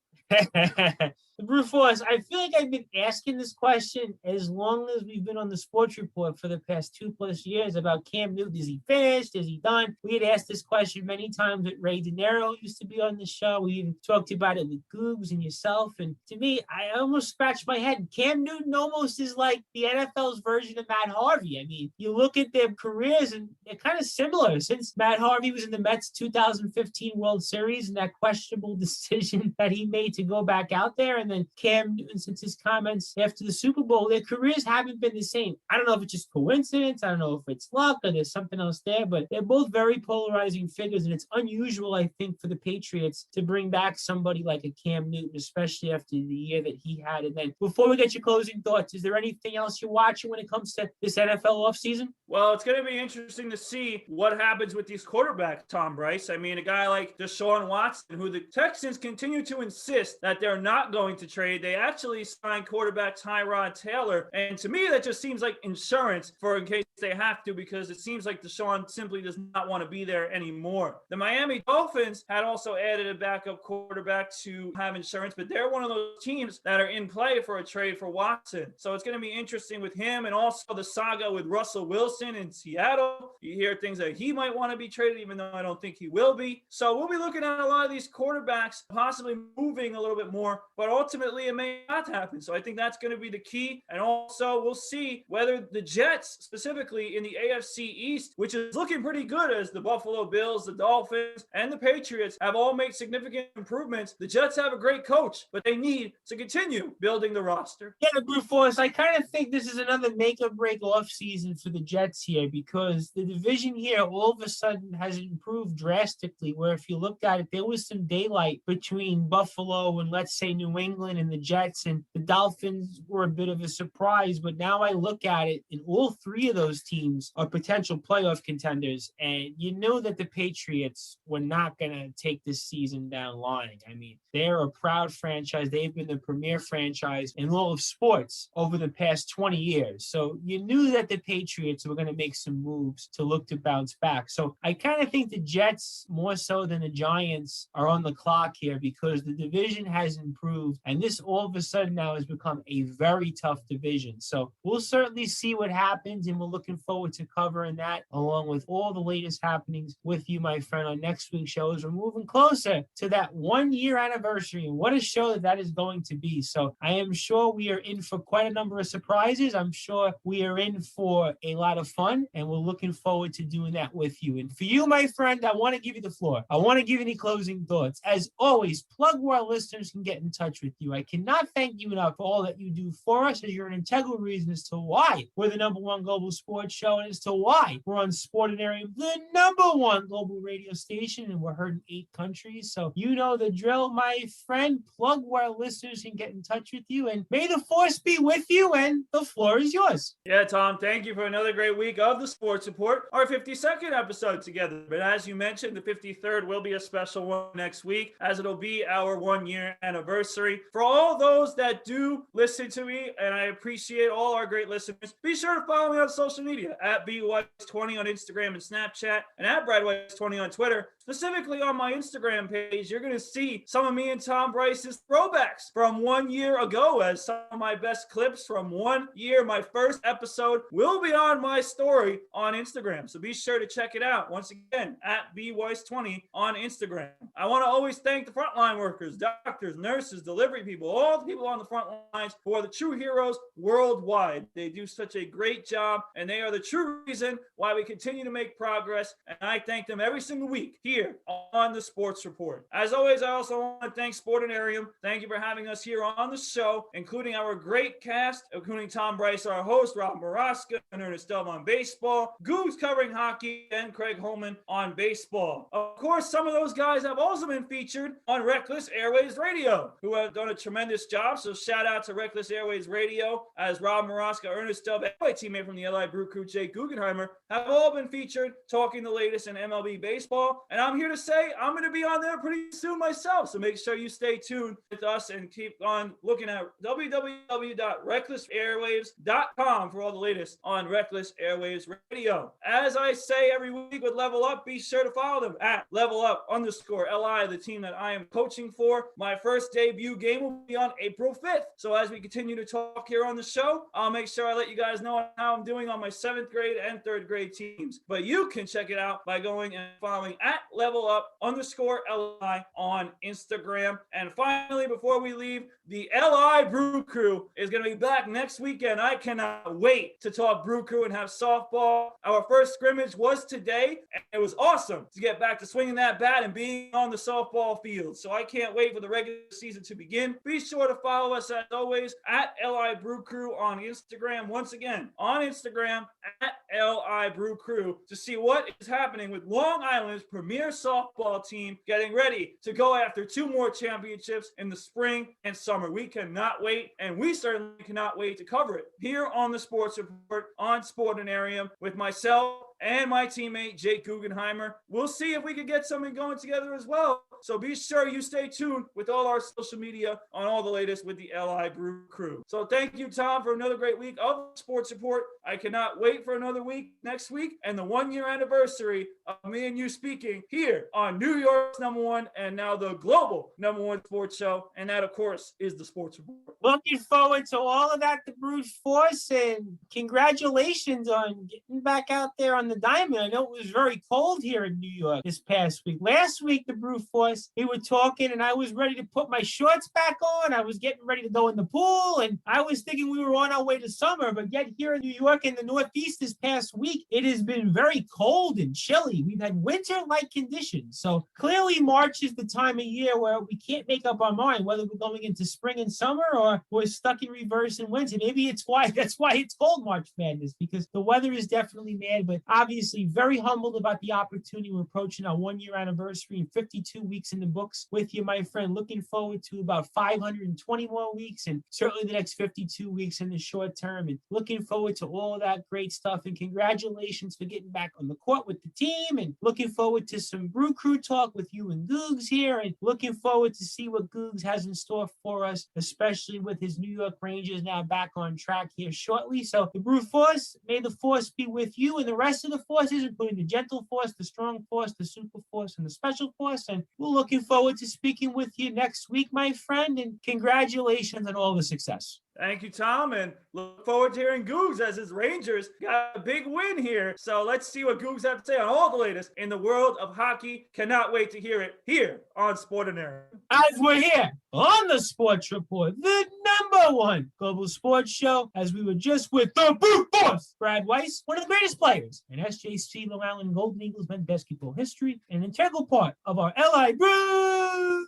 The brute force, I feel like I've been asking this question as long as we've been on the Sports Report for the past 2+ years about Cam Newton. Is he finished? Is he done? We had asked this question many times with Ray De Niro, used to be on the show. We even talked about it with Googs and yourself. And to me, I almost scratched my head. Cam Newton almost is like the NFL's version of Matt Harvey. I mean, you look at their careers and they're kind of similar. Since Matt Harvey was in the Mets 2015 World Series and that questionable decision that he made to go back out there, and then Cam Newton, since his comments after the Super Bowl, their careers haven't been the same. I don't know if it's just coincidence. I don't know if it's luck or there's something else there, but they're both very polarizing figures, and it's unusual, I think, for the Patriots to bring back somebody like a Cam Newton, especially after the year that he had. And then before we get your closing thoughts, is there anything else you're watching when it comes to this NFL offseason?
Well, it's going to be interesting to see what happens with these quarterbacks, Tom Brice. I mean, a guy like Deshaun Watson, who the Texans continue to insist insist that they're not going to trade. They actually signed quarterback Tyrod Taylor. And to me, that just seems like insurance for in case they have to, because it seems like Deshaun simply does not want to be there anymore. The Miami Dolphins had also added a backup quarterback to have insurance, but they're one of those teams that are in play for a trade for Watson. So it's going to be interesting with him, and also the saga with Russell Wilson in Seattle. You hear things that he might want to be traded, even though I don't think he will be. So we'll be looking at a lot of these quarterbacks possibly moving a little bit more, but ultimately it may not happen. So I think that's going to be the key. And also we'll see whether the Jets, specifically in the AFC East, which is looking pretty good as the Buffalo Bills, the Dolphins, and the Patriots have all made significant improvements. The Jets have a great coach, but they need to continue building the roster.
Yeah, Brute Force, I kind of think this is another make or break off season for the Jets here, because the division here all of a sudden has improved drastically, where if you looked at it, there was some daylight between Buffalo and, let's say, New England and the Jets, and the Dolphins were a bit of a surprise. But now I look at it, and all three of those teams are potential playoff contenders, and you know that the Patriots were not going to take this season down lying. I mean, they're a proud franchise. They've been the premier franchise in all of sports over the past 20 years. So you knew that the Patriots were going to make some moves to look to bounce back. So I kind of think the Jets, more so than the Giants, are on the clock here, because the division has improved, and this all of a sudden now has become a very tough division. So we'll certainly see what happens, and we're looking forward to covering that along with all the latest happenings with you, my friend, on next week's show, as we're moving closer to that 1 year anniversary, and what a show that is going to be. So I am sure we are in for quite a number of surprises. I'm sure we are in for a lot of fun, and we're looking forward to doing that with you. And for you, my friend, I want to give you the floor. I want to give you any closing thoughts. As always, plug where our listeners can get in touch with you. I cannot thank you enough for all that you do for us, as you're an integral reason as to why we're the #1 global sports show, and as to why we're on Sportinarium, the #1 global radio station, and we're heard in 8 countries. So you know the drill, my friend. Plug where our listeners can get in touch with you, and may the force be with you, and the floor is yours.
Yeah, Tom, thank you for another great week of the Sports Report, our 52nd episode together. But as you mentioned, the 53rd will be a special one next week, as it'll be our 1 year anniversary. For all those that do listen to me, and I appreciate all our great listeners, be sure to follow me on social media at BWise20 on Instagram and Snapchat, and at BradWise20 on Twitter. Specifically on my Instagram page, you're going to see some of me and Tom Bryce's throwbacks from 1 year ago, as some of my best clips from 1 year, my first episode, will be on my story on Instagram. So be sure to check it out. Once again, at BWise20 on Instagram. I want to always thank the frontline workers, doctors, nurses, delivery people, all the people on the front lines who are the true heroes worldwide. They do such a great job, and they are the true reason why we continue to make progress. And I thank them every single week here on the Sports Report. As always, I also want to thank Sportinarium. Thank you for having us here on the show, including our great cast, including Tom Bryce, our host, Rob Maraska, and Ernest Delv on baseball, Goose covering hockey, and Craig Holman on baseball. Of course, some of those guys have also been featured on Reckless Airways Radio, who have done a tremendous job. So shout out to Reckless Airways Radio, as Rob Maraska, Ernest Delv, and my teammate from the LI Brew Crew, Jake Guggenheimer, have all been featured talking the latest in MLB baseball. And I'm here to say I'm going to be on there pretty soon myself. So make sure you stay tuned with us and keep on looking at www.recklessairwaves.com for all the latest on Reckless Airwaves Radio. As I say every week with Level Up, be sure to follow them at level_up_LI, the team that I am coaching for. My first debut game will be on April 5th. So as we continue to talk here on the show, I'll make sure I let you guys know how I'm doing on my 7th grade and 3rd grade teams. But you can check it out by going and following at level_up_LI on Instagram. And finally, before we leave, the LI Brew Crew is going to be back next weekend. I cannot wait to talk Brew Crew and have softball. Our first scrimmage was today, and it was awesome to get back to swinging that bat and being on the softball field. So I can't wait for the regular season to begin. Be sure to follow us, as always, at LI Brew Crew on Instagram. Once again, on Instagram, at LI Brew Crew, to see what is happening with Long Island's premier softball team getting ready to go after 2 more championships in the spring and summer. We cannot wait, and we certainly cannot wait to cover it here on the Sports Report on Sportinarium with myself and my teammate, Jake Guggenheimer. We'll see if we can get something going together as well. So be sure you stay tuned with all our social media on all the latest with the LI Brew crew. So thank you, Tom, for another great week of Sports Report. I cannot wait for another week next week and the 1-year anniversary of me and you speaking here on New York's #1 and now the global #1 sports show. And that, of course, is the Sports Report.
Looking forward to all of that, the Brute Force, and congratulations on getting back out there on the diamond. I know it was very cold here in New York this past week. Last week, the Brute Force, we were talking, and I was ready to put my shorts back on. I was getting ready to go in the pool, and I was thinking we were on our way to summer, but yet here in New York in the Northeast this past week, it has been very cold and chilly. We've had winter-like conditions. So clearly March is the time of year where we can't make up our mind whether we're going into spring and summer or we're stuck in reverse in winter. Maybe that's why it's called March Madness, because the weather is definitely mad, but obviously very humbled about the opportunity. We're approaching our 1-year anniversary and 52 weeks in the books with you, my friend. Looking forward to about 520 more weeks and certainly the next 52 weeks in the short term, and looking forward to all of that great stuff. And congratulations for getting back on the court with the team, and looking forward to some Brew Crew talk with you and Googs here, and looking forward to see what Googs has in store for us, especially with his New York Rangers now back on track here shortly. So the Brew Force, may the force be with you and the rest of the forces, including the Gentle Force, the Strong Force, the Super Force, and the Special Force. And we're looking forward to speaking with you next week, my friend, and congratulations on all the success.
Thank you, Tom, and look forward to hearing Googs as his Rangers got a big win here. So let's see what Googs have to say on all the latest in the world of hockey. Cannot wait to hear it here on Sportinarium.
As we're here on the Sports Report, the #1 global sports show, as we were just with the Brute Force, Brad Weiss, one of the greatest players in SJC Long Island Golden Eagles men's basketball history, and an integral part of our LI Brew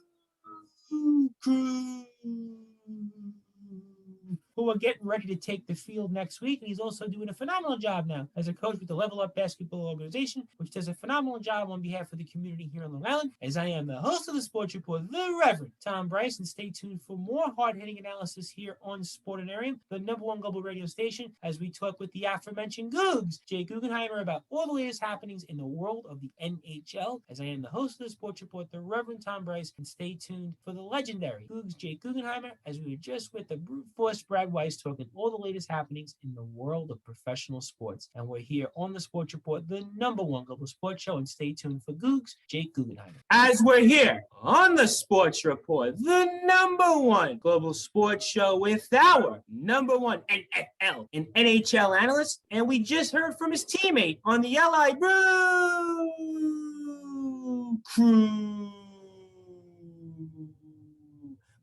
crew, who are getting ready to take the field next week. And he's also doing a phenomenal job now as a coach with the Level Up Basketball Organization, which does a phenomenal job on behalf of the community here in Long Island. As I am the host of the Sports Report, the Reverend Tom Bryce, and stay tuned for more hard-hitting analysis here on Sportinarium, the #1 global radio station, as we talk with the aforementioned Googs, Jay Guggenheimer, about all the latest happenings in the world of the NHL. As I am the host of the Sports Report, the Reverend Tom Bryce, and stay tuned for the legendary Googs, Jay Guggenheimer, as we were just with the Brute Force, Brad Weiss, talking all the latest happenings in the world of professional sports. And we're here on the Sports Report, the #1 global sports show, and stay tuned for Googs, Jake Guggenheimer. As we're here on the Sports Report, the #1 global sports show with our #1 NFL and NHL analyst, and we just heard from his teammate on the LI Brew crew,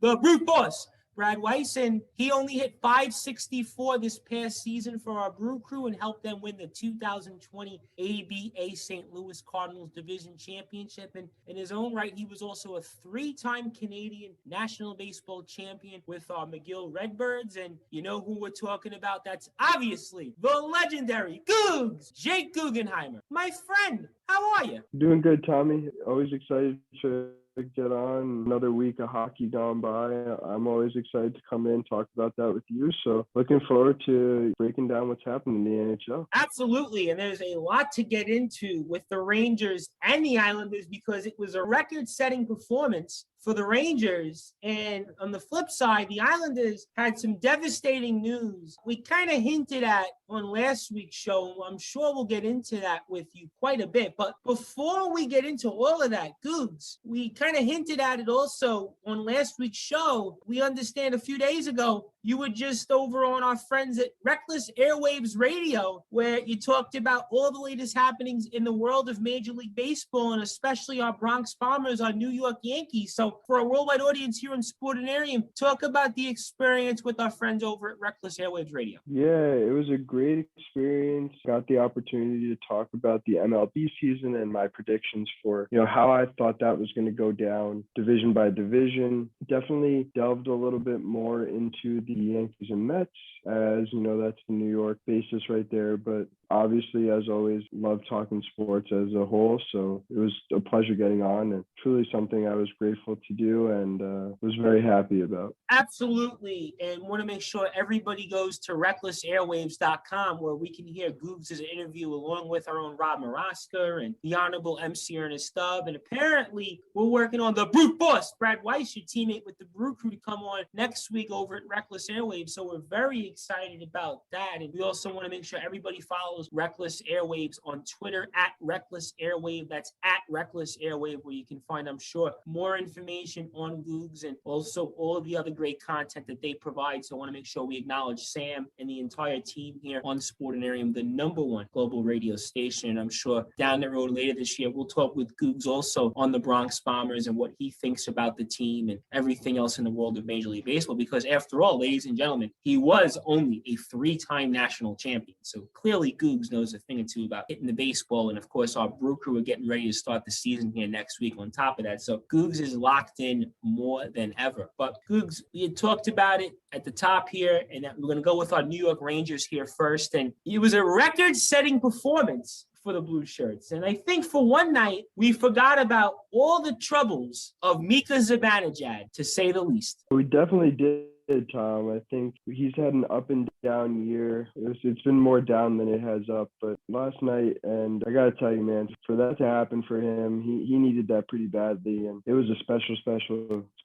the Brute Force, Brad Weiss, and he only hit .564 this past season for our Brew Crew and helped them win the 2020 ABA St. Louis Cardinals Division Championship. And in his own right, he was also a 3-time Canadian National Baseball Champion with our McGill Redbirds. And you know who we're talking about? That's obviously the legendary Googs, Jake Guggenheimer. My friend, how are you?
Doing good, Tommy. Always excited to get on. Another week of hockey gone by. I'm always excited to come in and talk about that with you. So looking forward to breaking down what's happening in the NHL.
Absolutely. And there's a lot to get into with the Rangers and the Islanders, because it was a record-setting performance for the Rangers. And on the flip side, the Islanders had some devastating news. We kind of hinted at on last week's show. I'm sure we'll get into that with you quite a bit. But before we get into all of that, Googs, we kind of hinted at it also on last week's show. We understand a few days ago, you were just over on our friends at Reckless Airwaves Radio, where you talked about all the latest happenings in the world of Major League Baseball, and especially our Bronx Bombers, our New York Yankees. So for a worldwide audience here in Sportinarium, talk about the experience with our friends over at Reckless Airwaves Radio.
Yeah, it was a great experience. Got the opportunity to talk about the MLB season and my predictions for, how I thought that was going to go down division by division. Definitely delved a little bit more into the Yankees and Mets, as that's the New York basis right there. But Obviously, as always, love talking sports as a whole. So it was a pleasure getting on and truly something I was grateful to do and was very happy about.
Absolutely. And want to make sure everybody goes to recklessairwaves.com where we can hear Googs' interview along with our own Rob Maraska and the Honorable MC Ernest Stubb. And apparently we're working on the Brute Boss, Brad Weiss, your teammate with the Brew Crew, to come on next week over at Reckless Airwaves. So we're very excited about that. And we also want to make sure everybody follows Reckless Airwaves on Twitter at Reckless Airwave. That's at Reckless Airwave, where you can find, I'm sure, more information on Googs and also all of the other great content that they provide. So I want to make sure we acknowledge Sam and the entire team here on Sportinarium, the #1 global radio station. And I'm sure down the road later this year, we'll talk with Googs also on the Bronx Bombers and what he thinks about the team and everything else in the world of Major League Baseball. Because after all, ladies and gentlemen, he was only a 3-time national champion. So clearly Googs knows a thing or two about hitting the baseball. And of course, our Brew Crew are getting ready to start the season here next week on top of that. So Googs is locked in more than ever. But Googs, we had talked about it at the top here, and that we're going to go with our New York Rangers here first. And it was a record-setting performance for the Blue Shirts. And I think for one night, we forgot about all the troubles of Mika Zibanejad, to say the least.
We definitely did, Tom. I think he's had an up and down year. It's been more down than it has up. But last night, and I got to tell you, man, for that to happen for him, he needed that pretty badly. And it was a special,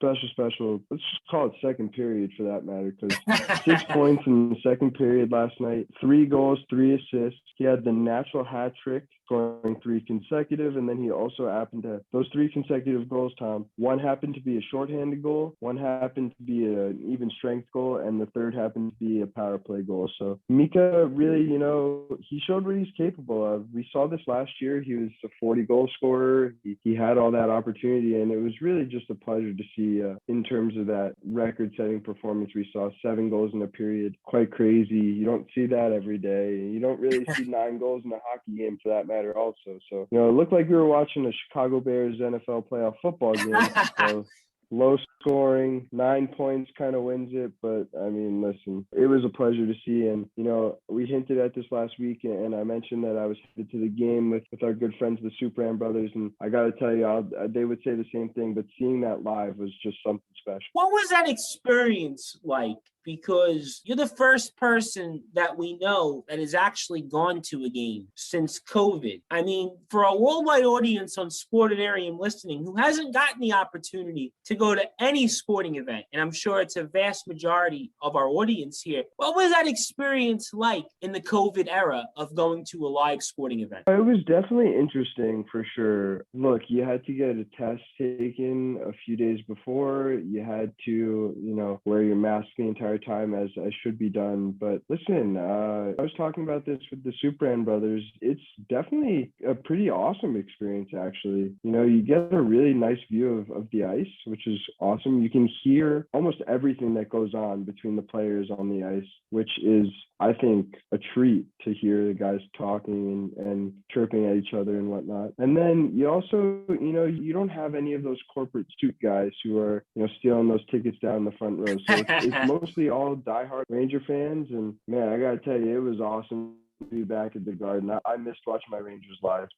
let's just call it second period for that matter, because 6 points in the second period last night, 3 goals, 3 assists. He had the natural hat trick, scoring 3 consecutive, and then he also happened to, those 3 consecutive goals, Tom, one happened to be a shorthanded goal, one happened to be an even strength goal, and the third happened to be a power play goal. So Mika really, he showed what he's capable of. We saw this last year. He was a 40-goal scorer. He had all that opportunity, and it was really just a pleasure to see in terms of that record-setting performance. We saw 7 goals in a period. Quite crazy. You don't see that every day. You don't really see 9 goals in a hockey game for that matter also. So, it looked like we were watching a Chicago Bears NFL playoff football game. So low scoring, 9 points kind of wins it. But I mean, listen, it was a pleasure to see. And, we hinted at this last week, and I mentioned that I was headed to the game with our good friends, the Supran brothers. And I got to tell you, they would say the same thing, but seeing that live was just something special.
What was that experience like? Because you're the first person that we know that has actually gone to a game since COVID. I mean, for a worldwide audience on Sportinarium listening who hasn't gotten the opportunity to go to any sporting event, and I'm sure it's a vast majority of our audience here, what was that experience like in the COVID era of going to a live sporting event?
It was definitely interesting for sure. Look, you had to get a test taken a few days before. You had to, wear your mask the entire time as should be done. But listen, I was talking about this with the Supran brothers. It's definitely a pretty awesome experience, actually. You get a really nice view of the ice, which is awesome. You can hear almost everything that goes on between the players on the ice, which is, I think, a treat to hear the guys talking and chirping at each other and whatnot. And then you also, you don't have any of those corporate suit guys who are, stealing those tickets down the front row. So it's mostly all diehard Ranger fans. And man, I got to tell you, it was awesome to be back at the Garden. I missed watching my Rangers live.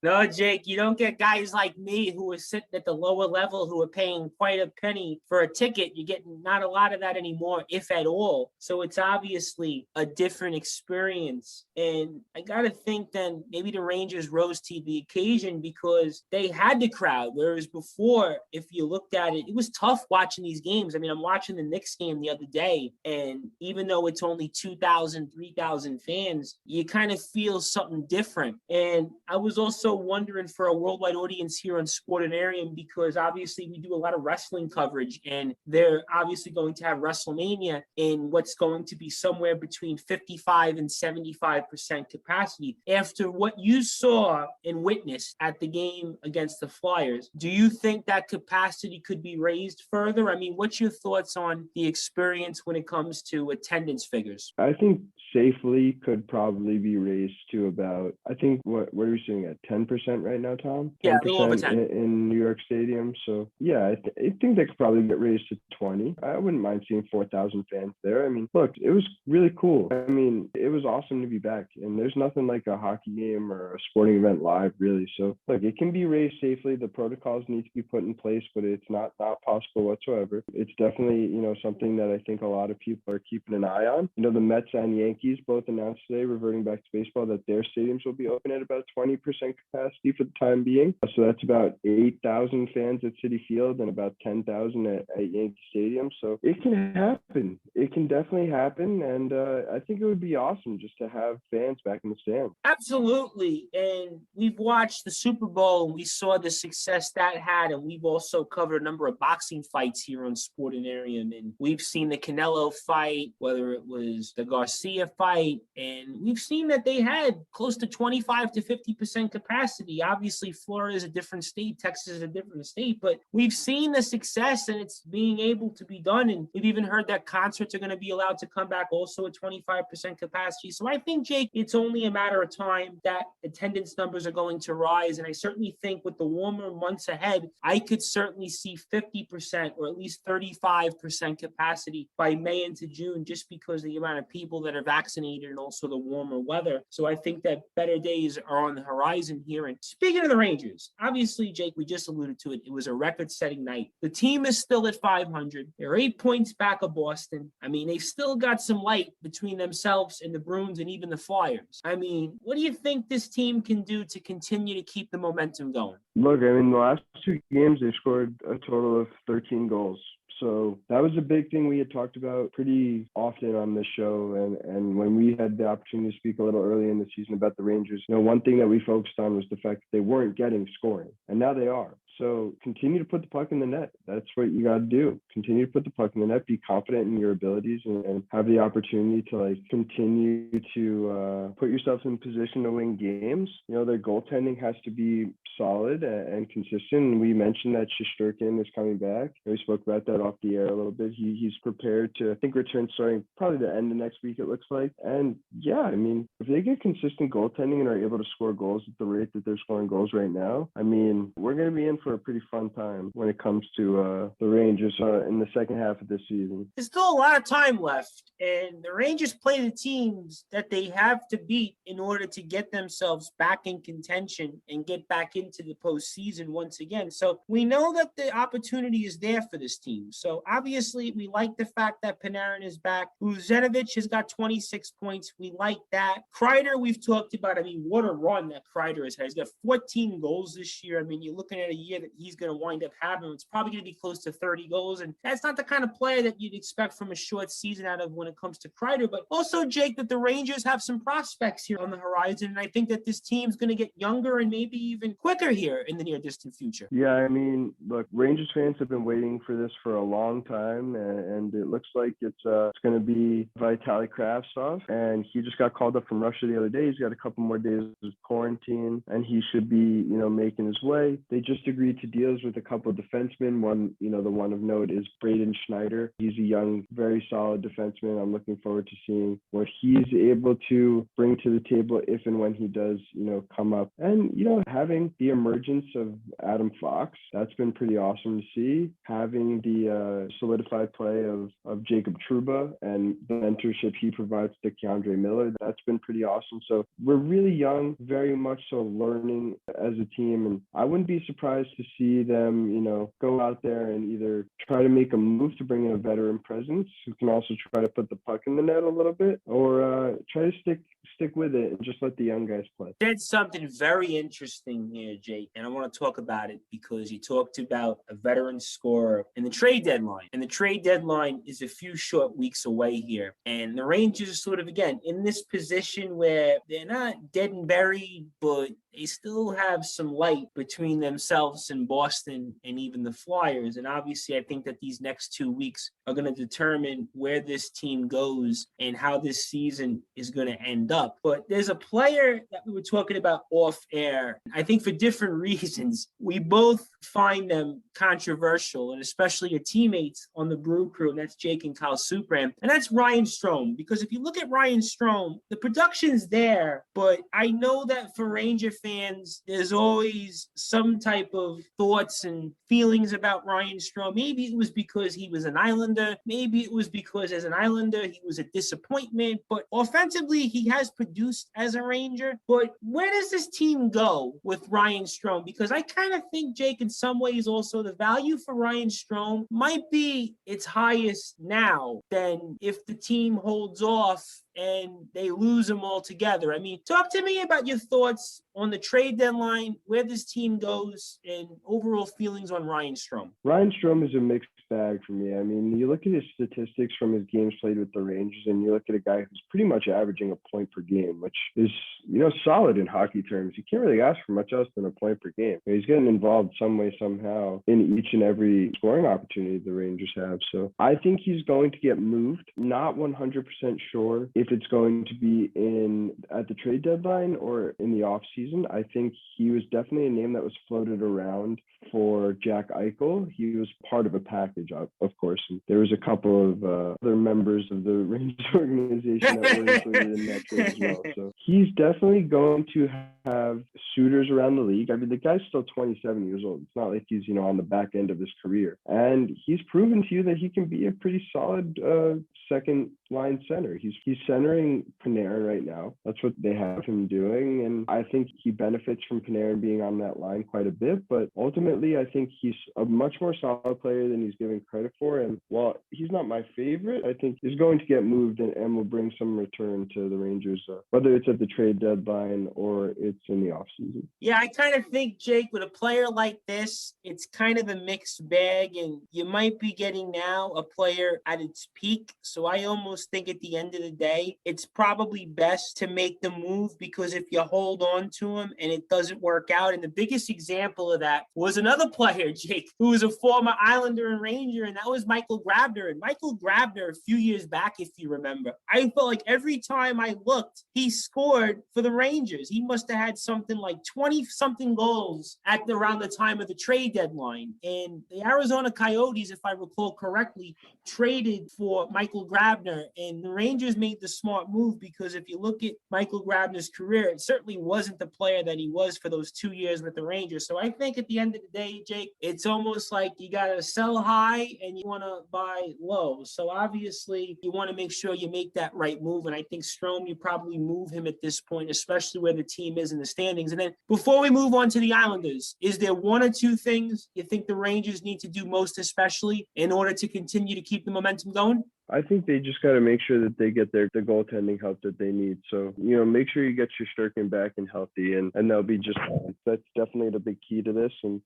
No, Jake, you don't get guys like me who are sitting at the lower level who are paying quite a penny for a ticket. You're getting not a lot of that anymore, if at all. So it's obviously a different experience. And I got to think then maybe the Rangers rose to the occasion because they had the crowd. Whereas before, if you looked at it, it was tough watching these games. I mean, I'm watching the Knicks game the other day, and even though it's only 2,000, 3,000 fans, you kind of feel something different. And I was also wondering for a worldwide audience here on Sportinarium, because obviously we do a lot of wrestling coverage, and they're obviously going to have WrestleMania in what's going to be somewhere between 55 and 75% capacity. After what you saw and witnessed at the game against the Flyers, do you think that capacity could be raised further? I mean, what's your thoughts on the experience when it comes to attendance figures?
I think safely could probably be raised to about, I think, what are we saying, at 10,000 10% right now, Tom?
Yeah, a little over
10%
10.
in New York Stadium. So yeah, I think they could probably get raised to 20. I wouldn't mind seeing 4,000 fans there. I mean, look, it was really cool. I mean, it was awesome to be back, and there's nothing like a hockey game or a sporting event live, really. So look, it can be raised safely. The protocols need to be put in place, but it's not possible whatsoever. It's definitely, something that I think a lot of people are keeping an eye on. The Mets and Yankees both announced today, reverting back to baseball, that their stadiums will be open at about 20% capacity for the time being. So that's about 8,000 fans at Citi Field and about 10,000 at Yankee Stadium. So it can happen. It can definitely happen. And I think it would be awesome just to have fans back in the stands.
Absolutely. And we've watched the Super Bowl and we saw the success that had. And we've also covered a number of boxing fights here on Sportinarium. And we've seen the Canelo fight, whether it was the Garcia fight. And we've seen that they had close to 25 to 50% capacity. Obviously, Florida is a different state. Texas is a different state. But we've seen the success and it's being able to be done. And we've even heard that concerts are going to be allowed to come back also at 25% capacity. So I think, Jake, it's only a matter of time that attendance numbers are going to rise. And I certainly think with the warmer months ahead, I could certainly see 50% or at least 35% capacity by May into June, just because of the amount of people that are vaccinated and also the warmer weather. So I think that better days are on the horizon here. And speaking of the Rangers, obviously, Jake, we just alluded to it. It was a record-setting night. The team is still at 500. They're 8 points back of Boston. I mean, they've still got some light between themselves and the Bruins and even the Flyers. I mean, what do you think this team can do to continue to keep the momentum going?
Look, I mean, the last 2 games, they scored a total of 13 goals. So that was a big thing we had talked about pretty often on this show. And when we had the opportunity to speak a little early in the season about the Rangers, one thing that we focused on was the fact that they weren't getting scoring. And now they are. So continue to put the puck in the net. That's what you got to do. Continue to put the puck in the net, be confident in your abilities, and have the opportunity to continue to put yourself in position to win games. Their goaltending has to be solid and consistent. And we mentioned that Shesterkin is coming back. We spoke about that off the air a little bit. He's prepared to, I think, return starting probably the end of next week, it looks like. And yeah, I mean, if they get consistent goaltending and are able to score goals at the rate that they're scoring goals right now, I mean, we're going to be in for a pretty fun time when it comes to the Rangers in the second half of this season.
There's still a lot of time left, and the Rangers play the teams that they have to beat in order to get themselves back in contention and get back into the postseason once again. So we know that the opportunity is there for this team. So obviously, we like the fact that Panarin is back. Uzenovic has got 26 points. We like that. Kreider, we've talked about. I mean, what a run that Kreider has had. He's got 14 goals this year. I mean, you're looking at a year that he's going to wind up having. It's probably going to be close to 30 goals. And that's not the kind of player that you'd expect from a short season out of when it comes to Kreider. But also, Jake, that the Rangers have some prospects here on the horizon. And I think that this team's going to get younger and maybe even quicker here in the near distant future.
Yeah, I mean, look, Rangers fans have been waiting for this for a long time. And it looks like it's going to be Vitaly Kravtsov. And he just got called up from Russia the other day. He's got a couple more days of quarantine and he should be, making his way. They just agreed to deals with a couple of defensemen. One, the one of note is Braden Schneider. He's a young, very solid defenseman. I'm looking forward to seeing what he's able to bring to the table if and when he does, come up. And, having the emergence of Adam Fox, that's been pretty awesome to see. Having the solidified play of Jacob Trouba and the mentorship he provides to Keandre Miller, that's been pretty awesome. So we're really young, very much so learning as a team. And I wouldn't be surprised to see them, go out there and either try to make a move to bring in a veteran presence who can also try to put the puck in the net a little bit, or try to stick with it and just let the young guys play.
That's something very interesting here, Jake, and I want to talk about it because you talked about a veteran scorer and the trade deadline. And the trade deadline is a few short weeks away here. And the Rangers are sort of, again, in this position where they're not dead and buried, but they still have some light between themselves and Boston and even the Flyers. And obviously, I think that these next 2 weeks are going to determine where this team goes and how this season is going to end up. But there's a player that we were talking about off air. I think for different reasons, we both find them controversial, and especially your teammates on the Brew Crew, and that's Jake and Kyle Supran. And that's Ryan Strome. Because if you look at Ryan Strome, the production's there, but I know that for Ranger fans, there's always some type of thoughts and feelings about Ryan Strome. Maybe it was because he was an Islander. Maybe it was because as an Islander, he was a disappointment. But offensively, he has produced as a Ranger. But where does this team go with Ryan Strome? Because I kind of think, Jake, in some ways also the value for Ryan Strome might be its highest now than if the team holds off and they lose him altogether. I mean, talk to me about your thoughts on the trade deadline, where this team goes, and overall feelings on Ryan Strome.
Ryan Strome is a mixed bag for me. I mean, you look at his statistics from his games played with the Rangers, and you look at a guy who's pretty much averaging a point per game, which is, solid in hockey terms. You can't really ask for much else than a point per game. He's getting involved some way, somehow in each and every scoring opportunity the Rangers have. So I think he's going to get moved. Not 100% sure if it's going to be at the trade deadline or in the offseason. I think he was definitely a name that was floated around for Jack Eichel. He was part of a package, of course. And there was a couple of other members of the Rangers organization that were included in that trade as well. So he's definitely going to have suitors around the league. I mean, the guy's still 27 years old. It's not like he's, on the back end of his career. And he's proven to you that he can be a pretty solid second line center. He's centering Panarin right now. That's what they have him doing. And I think he benefits from Panarin being on that line quite a bit. But ultimately, I think he's a much more solid player than he's given credit for. And while he's not my favorite, I think he's going to get moved and will bring some return to the Rangers, whether it's at the trade deadline or it's in the offseason.
Yeah, I kind of think, Jake, with a player like this, it's kind of a mixed bag. And you might be getting now a player at its peak. So I almost think at the end of the day, it's probably best to make the move, because if you hold on to him and it doesn't work out, and the biggest example of that was another player, Jake, who was a former Islander and Ranger, and that was Michael Grabner. And Michael Grabner, a few years back, if you remember, I felt like every time I looked, he scored for the Rangers. He must have had something like 20-something goals around the time of the trade deadline. And the Arizona Coyotes, if I recall correctly, traded for Michael Grabner, and the Rangers made the smart move, because if you look at Michael Grabner's career, it certainly wasn't the player that he was for those 2 years with the Rangers. So I think at the end of the day, Jake, it's almost like you got to sell high and you want to buy low. So obviously you want to make sure you make that right move. And I think Strome, you probably move him at this point, especially where the team is in the standings. And then before we move on to the Islanders, is there one or two things you think the Rangers need to do most especially in order to continue to keep the momentum going?
I think they just got to make sure that they get the goaltending help that they need. So, make sure you get your Shesterkin back and healthy, and they'll be just fine. That's definitely the big key to this, and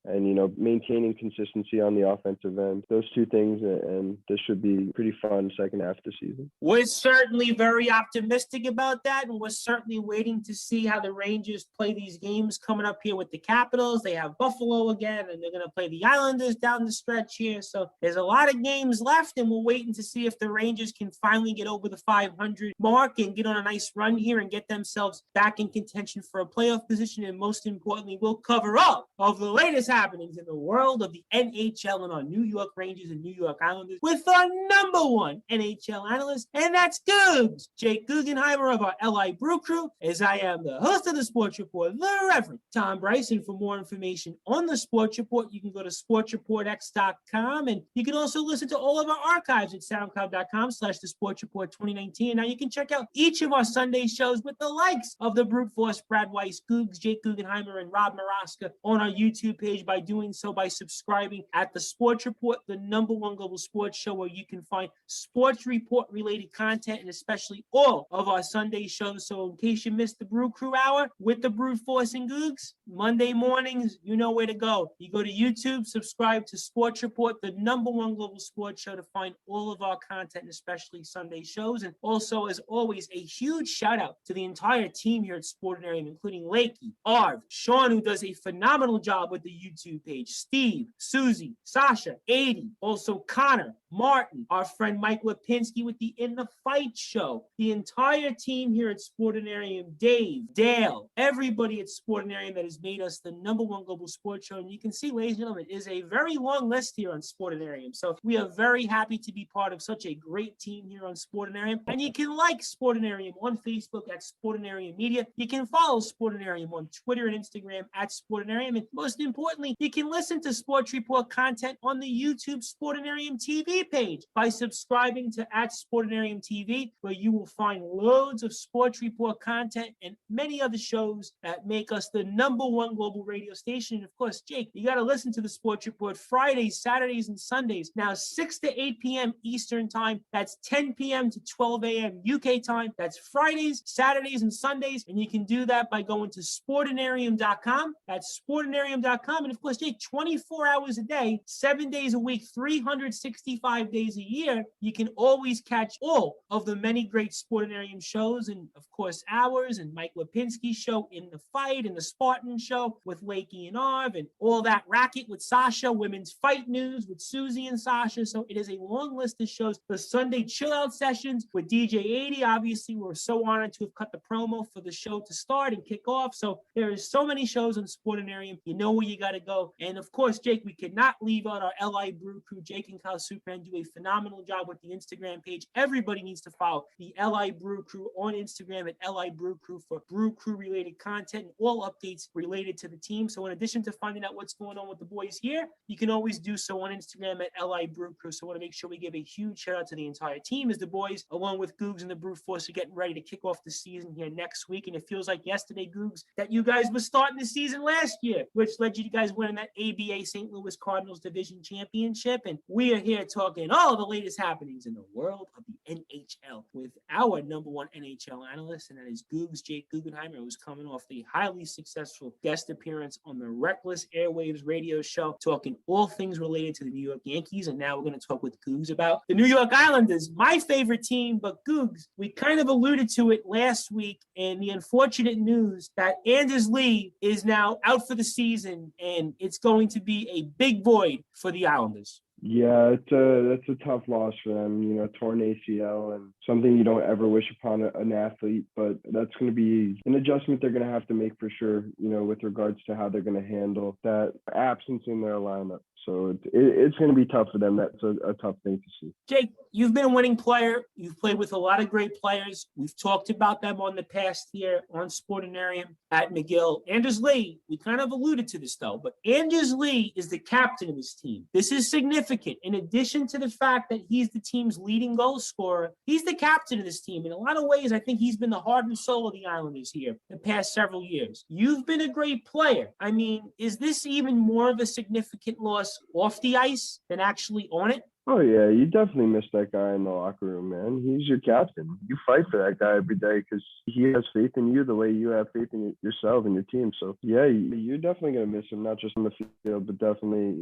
maintaining consistency on the offensive end. Those two things, and this should be pretty fun second half of the season.
We're certainly very optimistic about that, and we're certainly waiting to see how the Rangers play these games coming up here with the Capitals. They have Buffalo again, and they're going to play the Islanders down the stretch here. So there's a lot of games left, and we're waiting to see if the Rangers can finally get over the 500 mark and get on a nice run here and get themselves back in contention for a playoff position. And most importantly, we'll cover all of the latest happenings in the world of the NHL and our New York Rangers and New York Islanders with our number one NHL analyst, and that's Googs, Jake Guggenheimer of our LI Brew Crew, as I am the host of the Sports Report, the Reverend Tom Bryson. For more information on the Sports Report, you can go to sportsreportx.com, and you can also listen to all of our archives at soundcloud.com/the Sports Report 2019. Now you can check out each of our Sunday shows with the likes of the Brute Force, Brad Weiss, Googs, Jake Guggenheimer, and Rob Maraska on our YouTube page by doing so by subscribing at the Sports Report, the number one global sports show, where you can find sports report related content and especially all of our Sunday shows. So in case you missed the Brew Crew Hour with the Brute Force and Googs, Monday mornings, you know where to go. You go to YouTube, subscribe to Sports Report, the number one global sports show, to find all of our content, and especially Sunday shows. And also, as always, a huge shout out to the entire team here at Sportinarium, including Lakey, Arv, Sean, who does a phenomenal job with the YouTube page, Steve, Susie, Sasha, 80, also Connor, Martin, our friend Mike Lipinski with the In the Fight show, the entire team here at Sportinarium, Dave, Dale, everybody at Sportinarium that has made us the number one global sports show. And you can see, ladies and gentlemen, it is a very long list here on Sportinarium. So we are very happy to be part of such a great team here on Sportinarium. And you can like Sportinarium on Facebook at Sportinarium Media. You can follow Sportinarium on Twitter and Instagram at Sportinarium. And most importantly, you can listen to Sports Report content on the YouTube Sportinarium TV page by subscribing to at Sportinarium TV, where you will find loads of Sports Report content and many other shows that make us the #1 global radio station. And of course, Jake, you got to listen to the Sports Report Fridays, Saturdays, and Sundays. Now, 6 to 8 p.m. Eastern Time. That's 10 p.m. to 12 a.m. UK time. That's Fridays, Saturdays, and Sundays. And you can do that by going to Sportinarium.com. That's Sportinarium.com. And of course, Jake, 24 hours a day, 7 days a week, 365 days a year, you can always catch all of the many great Sportinarium shows. And of course, ours and Mike Lipinski's show In the Fight and the Spartan show with Lakey and Arv and all that racket with Sasha, women's fight news with Susie and Sasha. So it is a long list of shows. The Sunday chill out sessions with DJ 80. Obviously, we're so honored to have cut the promo for the show to start and kick off. So there is so many shows on Sportinarium. You know where you got to go. And of course, Jake, we cannot leave out our LI Brew Crew. Jake and Kyle Supran do a phenomenal job with the Instagram page. Everybody needs to follow the LI Brew Crew on Instagram at LI Brew Crew for Brew Crew related content and all updates related to the team. So in addition to finding out what's going on with the boys here, you can always do so on Instagram at LI Brew Crew. So I want to make sure we give a huge shout out to the entire team as the boys, along with Googs and the Brew Force, are getting ready to kick off the season here next week. And it feels like yesterday, Googs, that you guys were starting the season last year, which led you guys winning that ABA St. Louis Cardinals Division Championship. And we are here talking all the latest happenings in the world of the NHL with our #1 NHL analyst, and that is Googs, Jake Guggenheimer, who's coming off the highly successful guest appearance on the Reckless Airwaves radio show, talking all things related to the New York Yankees. And now we're going to talk with Googs about the New York Islanders, my favorite team. But Googs, we kind of alluded to it last week, and the unfortunate news that Anders Lee is now out for the season, and it's going to be a big void for the Islanders.
Yeah, that's a tough loss for them, torn ACL and something you don't ever wish upon an athlete, but that's going to be an adjustment they're going to have to make for sure, with regards to how they're going to handle that absence in their lineup. So it's going to be tough for them. That's a tough thing to see.
Jake, you've been a winning player. You've played with a lot of great players. We've talked about them on the past year on Sportinarium at McGill. Anders Lee, we kind of alluded to this though, but Anders Lee is the captain of this team. This is significant. In addition to the fact that he's the team's leading goal scorer, he's the captain of this team. In a lot of ways, I think he's been the heart and soul of the Islanders here the past several years. You've been a great player. I mean, is this even more of a significant loss off the ice than actually on it?
Oh, yeah, you definitely miss that guy in the locker room, man. He's your captain. You fight for that guy every day because he has faith in you the way you have faith in yourself and your team. So, yeah, you're definitely going to miss him, not just on the field, but definitely,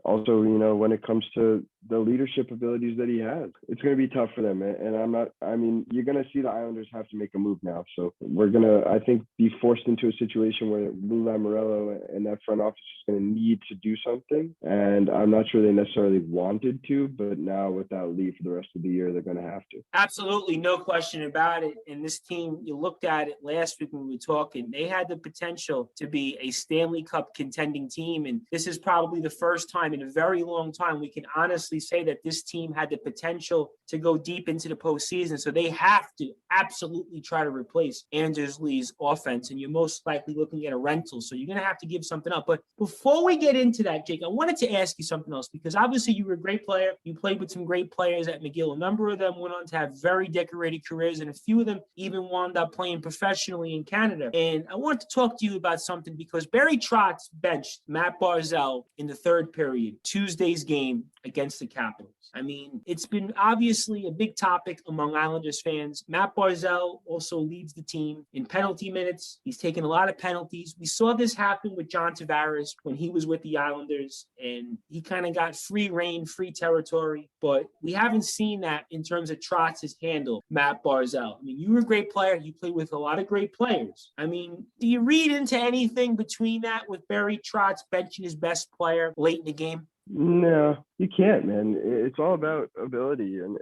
also, when it comes to the leadership abilities that he has. It's going to be tough for them, man. And you're going to see the Islanders have to make a move now. So we're going to, I think, be forced into a situation where Lou Lamoriello and that front office is going to need to do something. And I'm not sure they necessarily wanted to, but now without Lee for the rest of the year, they're going to have to.
Absolutely, no question about it. And this team, you looked at it last week when we were talking, they had the potential to be a Stanley Cup contending team. And this is probably the first time in a very long time we can honestly say that this team had the potential to go deep into the postseason. So they have to absolutely try to replace Anders Lee's offense. And you're most likely looking at a rental. So you're going to have to give something up. But before we get into that, Jake, I wanted to ask you something else, because obviously you were a great player. You played with some great players at McGill. A number of them went on to have very decorated careers, and a few of them even wound up playing professionally in Canada. And I want to talk to you about something, because Barry Trotz benched Matt Barzal in the third period, Tuesday's game against the Capitals. I mean, it's been obviously a big topic among Islanders fans. Matt Barzal also leads the team in penalty minutes. He's taken a lot of penalties. We saw this happen with John Tavares when he was with the Islanders, and he kind of got free reign, free territory. But we haven't seen that in terms of Trotz's handle, Matt Barzal. I mean, you were a great player. You played with a lot of great players. I mean, do you read into anything between that with Barry Trotz benching his best player late in the game?
No, you can't, man. It's all about ability and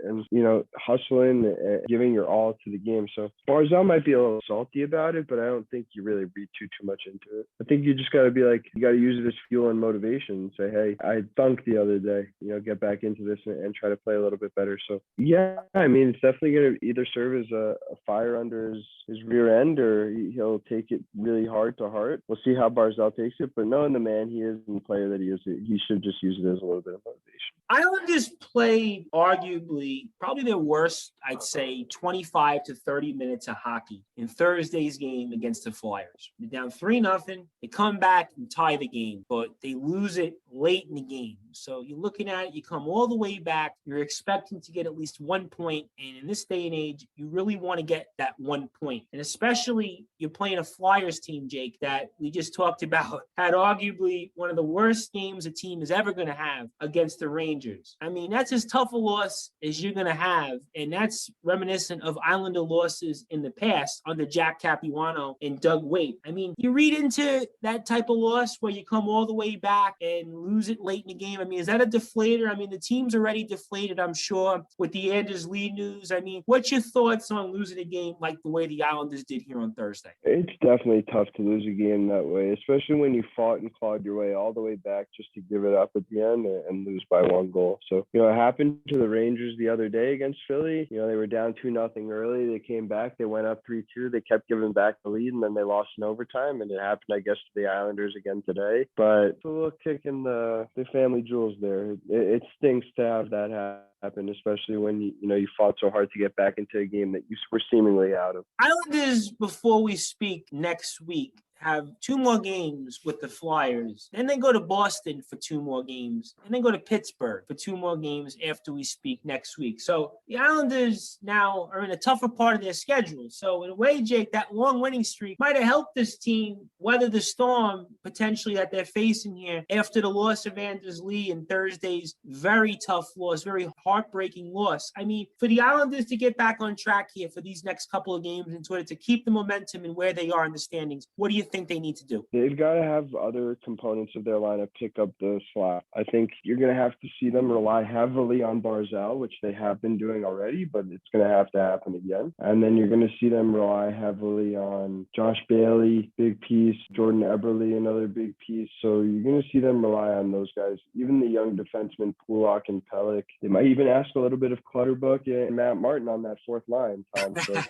hustling and giving your all to the game. So Barzell might be a little salty about it, but I don't think you really read too much into it. I think you just got to be like, you got to use it as fuel and motivation and say, hey, I dunked the other day, get back into this and try to play a little bit better. So yeah, I mean, it's definitely going to either serve as a fire under his rear end, or he'll take it really hard to heart. We'll see how Barzell takes it, but knowing the man he is and the player that he is, he should just use it as a little bit of motivation.
Islanders played arguably probably their worst, I'd say, 25 to 30 minutes of hockey in Thursday's game against the Flyers. They're down 3-0. They come back and tie the game, but they lose it late in the game. So you're looking at it, you come all the way back, you're expecting to get at least 1 point. And in this day and age, you really want to get that 1 point. And especially you're playing a Flyers team, Jake, that we just talked about, had arguably one of the worst games a team is ever going to have against the Rangers. I mean, that's as tough a loss as you're going to have. And that's reminiscent of Islander losses in the past under Jack Capuano and Doug Weight. I mean, you read into that type of loss where you come all the way back and lose it late in the game. I mean, is that a deflator? I mean, the team's already deflated, I'm sure, with the Anders Lee news. I mean, what's your thoughts on losing a game like the way the Islanders did here on Thursday?
It's definitely tough to lose a game that way, especially when you fought and clawed your way all the way back just to give it up at the end and lose by 1 goal. So, it happened to the Rangers the other day against Philly. They were down 2-0 early. They came back. They went up 3-2. They kept giving back the lead, and then they lost in overtime. And it happened, I guess, to the Islanders again today. But it's a little kick in the family jewels there. It stinks to have that happen, especially when you fought so hard to get back into a game that you were seemingly out of.
Islanders, before we speak next week, have 2 more games with the Flyers. Then they go to Boston for 2 more games. And then go to Pittsburgh for 2 more games after we speak next week. So the Islanders now are in a tougher part of their schedule. So in a way, Jake, that long winning streak might have helped this team weather the storm potentially that they're facing here after the loss of Anders Lee and Thursday's very tough loss, very heartbreaking loss. I mean, for the Islanders to get back on track here for these next couple of games and to keep the momentum and where they are in the standings, what do you think they need to do?
They've got to have other components of their lineup pick up the slack. I think you're going to have to see them rely heavily on Barzell, which they have been doing already, but it's going to have to happen again. And then you're going to see them rely heavily on Josh Bailey, big piece, Jordan Eberle, another big piece. So you're going to see them rely on those guys, even the young defensemen, Pulak and Pelech. They might even ask a little bit of Clutterbuck and Matt Martin on that 4th line, Tom. So,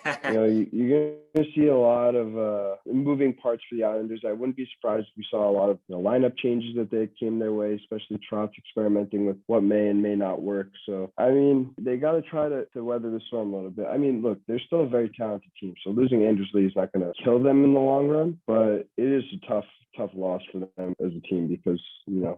you're going to see a lot of moving parts for the Islanders. I wouldn't be surprised if we saw a lot of lineup changes that they came their way, especially Trotz experimenting with what may and may not work. So, I mean, they got to try to weather the storm a little bit. I mean, look, they're still a very talented team, so losing Anders Lee is not going to kill them in the long run, but it is a tough loss for them as a team because,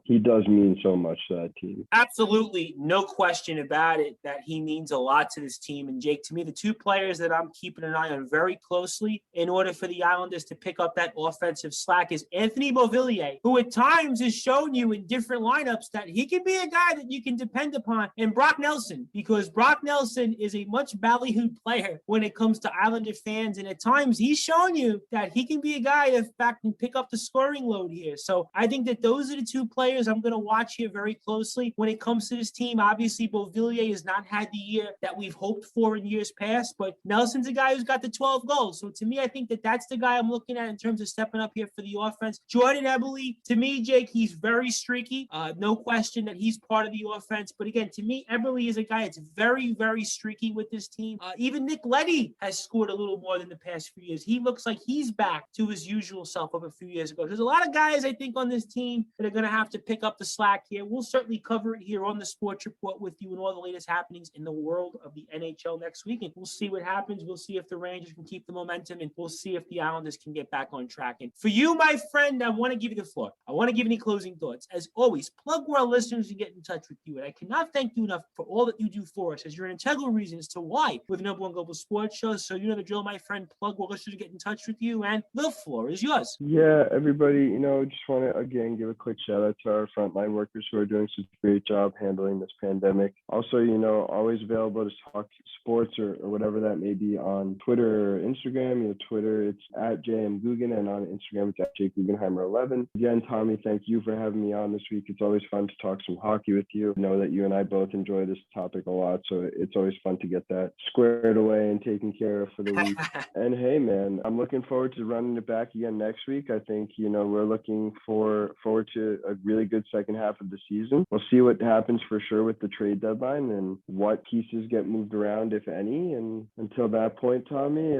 he does mean so much to that team.
Absolutely. No question about it that he means a lot to this team. And Jake, to me, the 2 players that I'm keeping an eye on very closely in order for the Islanders to pick up that offensive slack is Anthony Beauvillier, who at times has shown you in different lineups that he can be a guy that you can depend upon, and Brock Nelson, because Brock Nelson is a much ballyhooed player when it comes to Islander fans. And at times he's shown you that he can be a guy that in fact can pick up the scoring load here. So I think that those are the 2 players I'm going to watch here very closely when it comes to this team. Obviously, Beauvillier has not had the year that we've hoped for in years past, but Nelson's a guy who's got the 12 goals. So to me, I think that that's the guy I'm looking at in terms of stepping up here for the offense. Jordan Eberle, to me, Jake, he's very streaky. No question that he's part of the offense. But again, to me, Eberle is a guy that's very, very streaky with this team. Even Nick Leddy has scored a little more than the past few years. He looks like he's back to his usual self of a few years ago. There's a lot of guys, I think, on this team that are going to have to pick up the slack here. We'll certainly cover it here on the Sports Report with you and all the latest happenings in the world of the NHL next week. And we'll see what happens. We'll see if the Rangers can keep the momentum, and we'll see if the Islanders can get back on track. And for you, my friend, I want to give you the floor. I want to give any closing thoughts. As always, plug where our listeners can get in touch with you. And I cannot thank you enough for all that you do for us, as you're an integral reason as to why we're the #1 global sports show. So you know the drill, my friend. Plug where listeners get in touch with you, and the floor is yours.
Yeah, everybody everybody. Just want to again give a quick shout out to our frontline workers who are doing such a great job handling this pandemic. Also, always available to talk sports or whatever that may be on Twitter or Instagram. Twitter, it's at JM Guggen, and on Instagram, it's at Jake Guggenheimer11. Again, Tommy, thank you for having me on this week. It's always fun to talk some hockey with you. I know that you and I both enjoy this topic a lot, so it's always fun to get that squared away and taken care of for the week. And hey, man, I'm looking forward to running it back again next week. I think, we're looking forward to a really good second half of the season. We'll see what happens for sure with the trade deadline and what pieces get moved around, if any. And until that point, Tommy,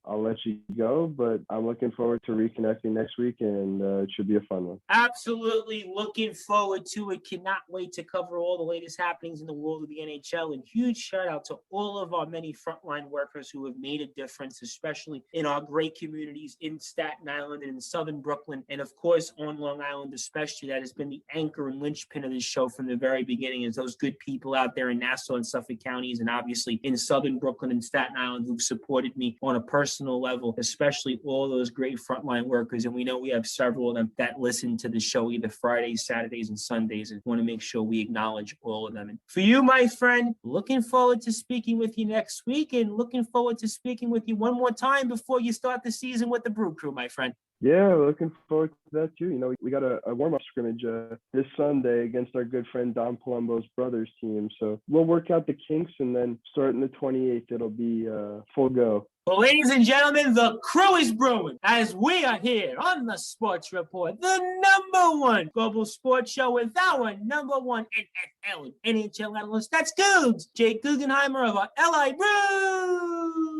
I'll let you go, but I'm looking forward to reconnecting next week, and it should be a fun one.
Absolutely looking forward to it. Cannot wait to cover all the latest happenings in the world of the NHL. And huge shout out to all of our many frontline workers who have made a difference, especially in our great communities in Staten Island and in Southern Brooklyn, and of course on Long Island especially. That has been the anchor and linchpin of this show from the very beginning, is those good people out there in Nassau and Suffolk counties, and obviously in Southern Brooklyn and Staten Island, who've supported me on a personal level, especially all those great frontline workers. And we know we have several of them that listen to the show either Fridays, Saturdays, and Sundays, and want to make sure we acknowledge all of them. And for you, my friend, looking forward to speaking with you next week, and looking forward to speaking with you one more time before you start the season with the Brew Crew, my friend.
Yeah, looking forward to that too. We got a warm-up scrimmage this Sunday against our good friend Don Palumbo's brothers team. So we'll work out the kinks, and then starting the 28th, it'll be full go.
Well, ladies and gentlemen, the crew is brewing as we are here on the Sports Report, the number one global sports show with our number one NFL and NHL analyst. That's Googs, Jake Guggenheimer of our LI Brew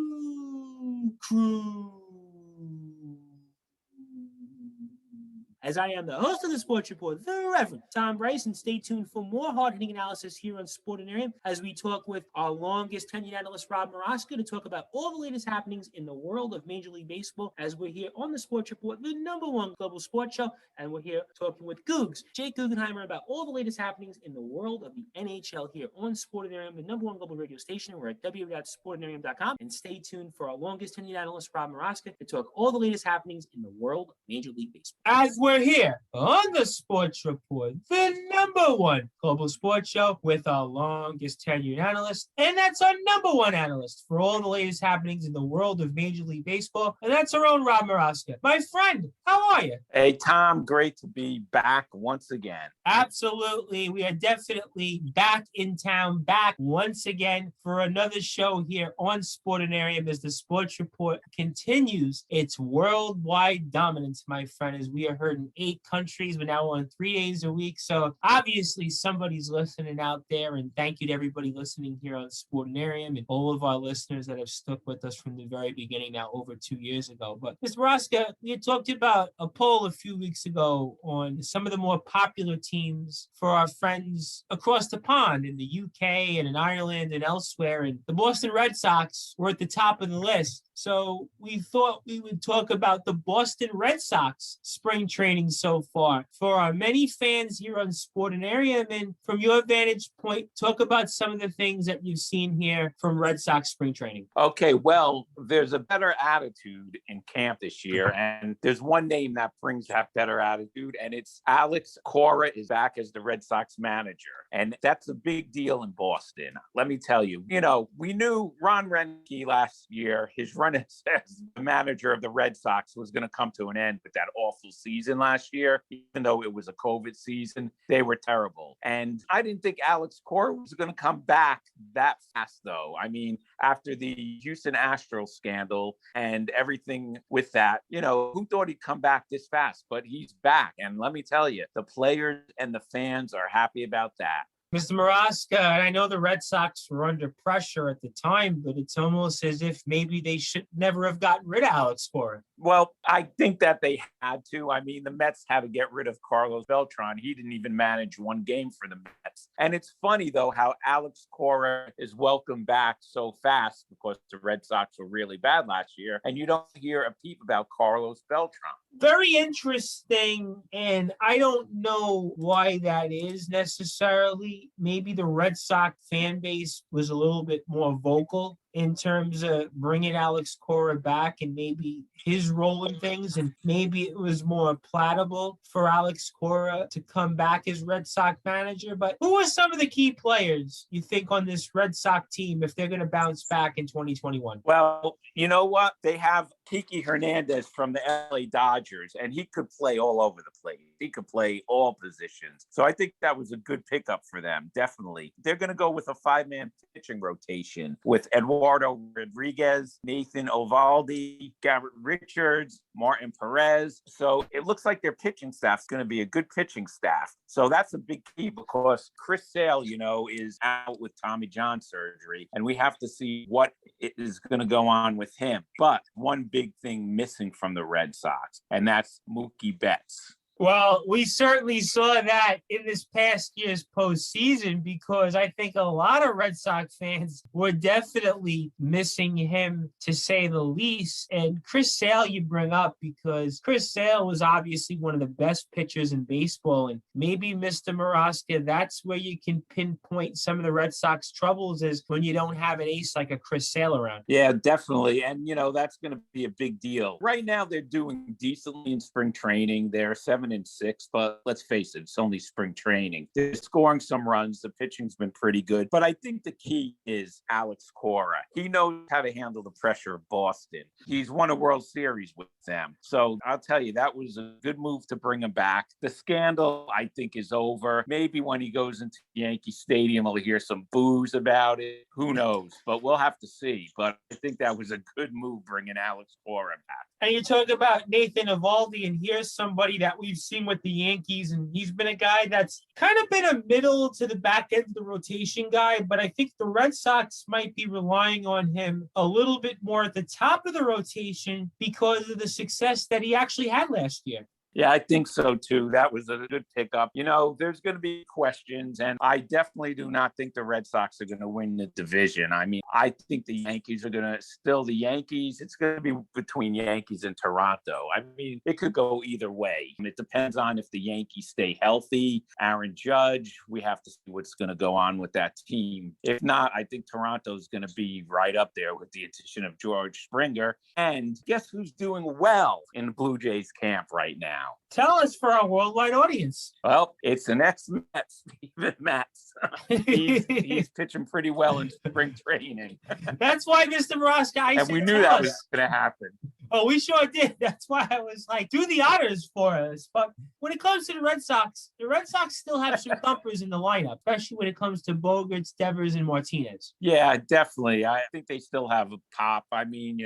Crew. As I am the host of the Sports Report, the Reverend Tom Bryce, and stay tuned for more hard-hitting analysis here on Sportinarium as we talk with our longest tenured analyst, Rob Maraska, to talk about all the latest happenings in the world of Major League Baseball as we're here on the Sports Report, the number one global sports show, and we're here talking with Googs, Jake Guggenheimer, about all the latest happenings in the world of the NHL here on Sportinarium, the number one global radio station. We're at www.sportinarium.com, and stay tuned for our longest tenured analyst, Rob Maraska, to talk all the latest happenings in the world of Major League Baseball.
As we're here on the Sports Report, the number one global sports show with our longest tenured analyst, and that's our number one analyst for all the latest happenings in the world of Major League Baseball, and that's our own Rob Maraska. My friend, how are you?
Hey, Tom, great to be back once again.
Absolutely. We are definitely back in town, back once again for another show here on Sportinarium as the Sports Report continues its worldwide dominance, my friend, as we are heard in 8 countries. We're now on 3 days a week. So obviously somebody's listening out there, and thank you to everybody listening here on Sportinarium and all of our listeners that have stuck with us from the very beginning now over 2 years ago. But Mr. Maraska, we talked about a poll a few weeks ago on some of the more popular teams for our friends across the pond in the UK and in Ireland and elsewhere. And the Boston Red Sox were at the top of the list. So we thought we would talk about the Boston Red Sox spring training so far for our many fans here on Sportinarium. And from your vantage point, talk about some of the things that you've seen here from Red Sox spring training.
Okay, well, there's a better attitude in camp this year, and there's one name that brings that better attitude, and it's Alex Cora is back as the Red Sox manager, and that's a big deal in Boston. Let me tell you, we knew Ron Roenicke last year, his run as the manager of the Red Sox was going to come to an end with that awful season last year. Even though it was a COVID season, they were terrible. And I didn't think Alex Cora was going to come back that fast, though. I mean, after the Houston Astros scandal and everything with that, who thought he'd come back this fast? But he's back. And let me tell you, the players and the fans are happy about that.
Mr. Maraska, and I know the Red Sox were under pressure at the time, but it's almost as if maybe they should never have gotten rid of Alex Cora.
Well, I think that they had to. I mean, the Mets had to get rid of Carlos Beltran. He didn't even manage one game for the Mets. And it's funny, though, how Alex Cora is welcomed back so fast because the Red Sox were really bad last year. And you don't hear a peep about Carlos Beltran.
Very interesting, and I don't know why that is necessarily. Maybe the Red Sox fan base was a little bit more vocal in terms of bringing Alex Cora back and maybe his role in things. And maybe it was more palatable for Alex Cora to come back as Red Sox manager. But who are some of the key players you think on this Red Sox team if they're going to bounce back in 2021?
Well, you know what? They have Kiki Hernandez from the LA Dodgers, and he could play all over the place. He could play all positions. So I think that was a good pickup for them, definitely. They're going to go with a 5-man pitching rotation with Eduardo Rodriguez, Nathan Ovaldi, Garrett Richards, Martin Perez. So it looks like their pitching staff is going to be a good pitching staff. So that's a big key because Chris Sale, is out with Tommy John surgery, and we have to see what is going to go on with him. But one big thing missing from the Red Sox, and that's Mookie Betts.
Well, we certainly saw that in this past year's postseason because I think a lot of Red Sox fans were definitely missing him, to say the least. And Chris Sale you bring up because Chris Sale was obviously one of the best pitchers in baseball. And maybe Mr. Maraska, that's where you can pinpoint some of the Red Sox troubles is when you don't have an ace like a Chris Sale around.
Yeah, definitely. And, that's going to be a big deal. Right now, they're doing decently in spring training. They're 7-6, but let's face it, it's only spring training. They're scoring some runs. The pitching's been pretty good. But I think the key is Alex Cora. He knows how to handle the pressure of Boston. He's won a World Series with them. So I'll tell you, that was a good move to bring him back. The scandal, I think, is over. Maybe when he goes into Yankee Stadium, we'll hear some boos about it. Who knows? But we'll have to see. But I think that was a good move bringing Alex Cora back.
And you talk about Nathan Eovaldi, and here's somebody that we've seen with the Yankees, and he's been a guy that's kind of been a middle to the back end of the rotation guy, but I think the Red Sox might be relying on him a little bit more at the top of the rotation because of the success that he actually had last year.
Yeah, I think so too. That was a good pickup. There's going to be questions, and I definitely do not think the Red Sox are going to win the division. I mean, I think the Yankees are going to still the Yankees. It's going to be between Yankees and Toronto. I mean, it could go either way. It depends on if the Yankees stay healthy. Aaron Judge, we have to see what's going to go on with that team. If not, I think Toronto is going to be right up there with the addition of George Springer. And guess who's doing well in the Blue Jays camp right now?
Tell us for our worldwide audience.
Well, it's an ex-Met, Steven Matz. He's pitching pretty well in spring training.
That's why, Mr. Maraska,
and we knew that was going to happen.
Oh, we sure did. That's why I was like, do the honors for us. But when it comes to the Red Sox still have some thumpers in the lineup, especially when it comes to Bogaerts, Devers, and Martinez.
Yeah, definitely. I think they still have a pop. I mean,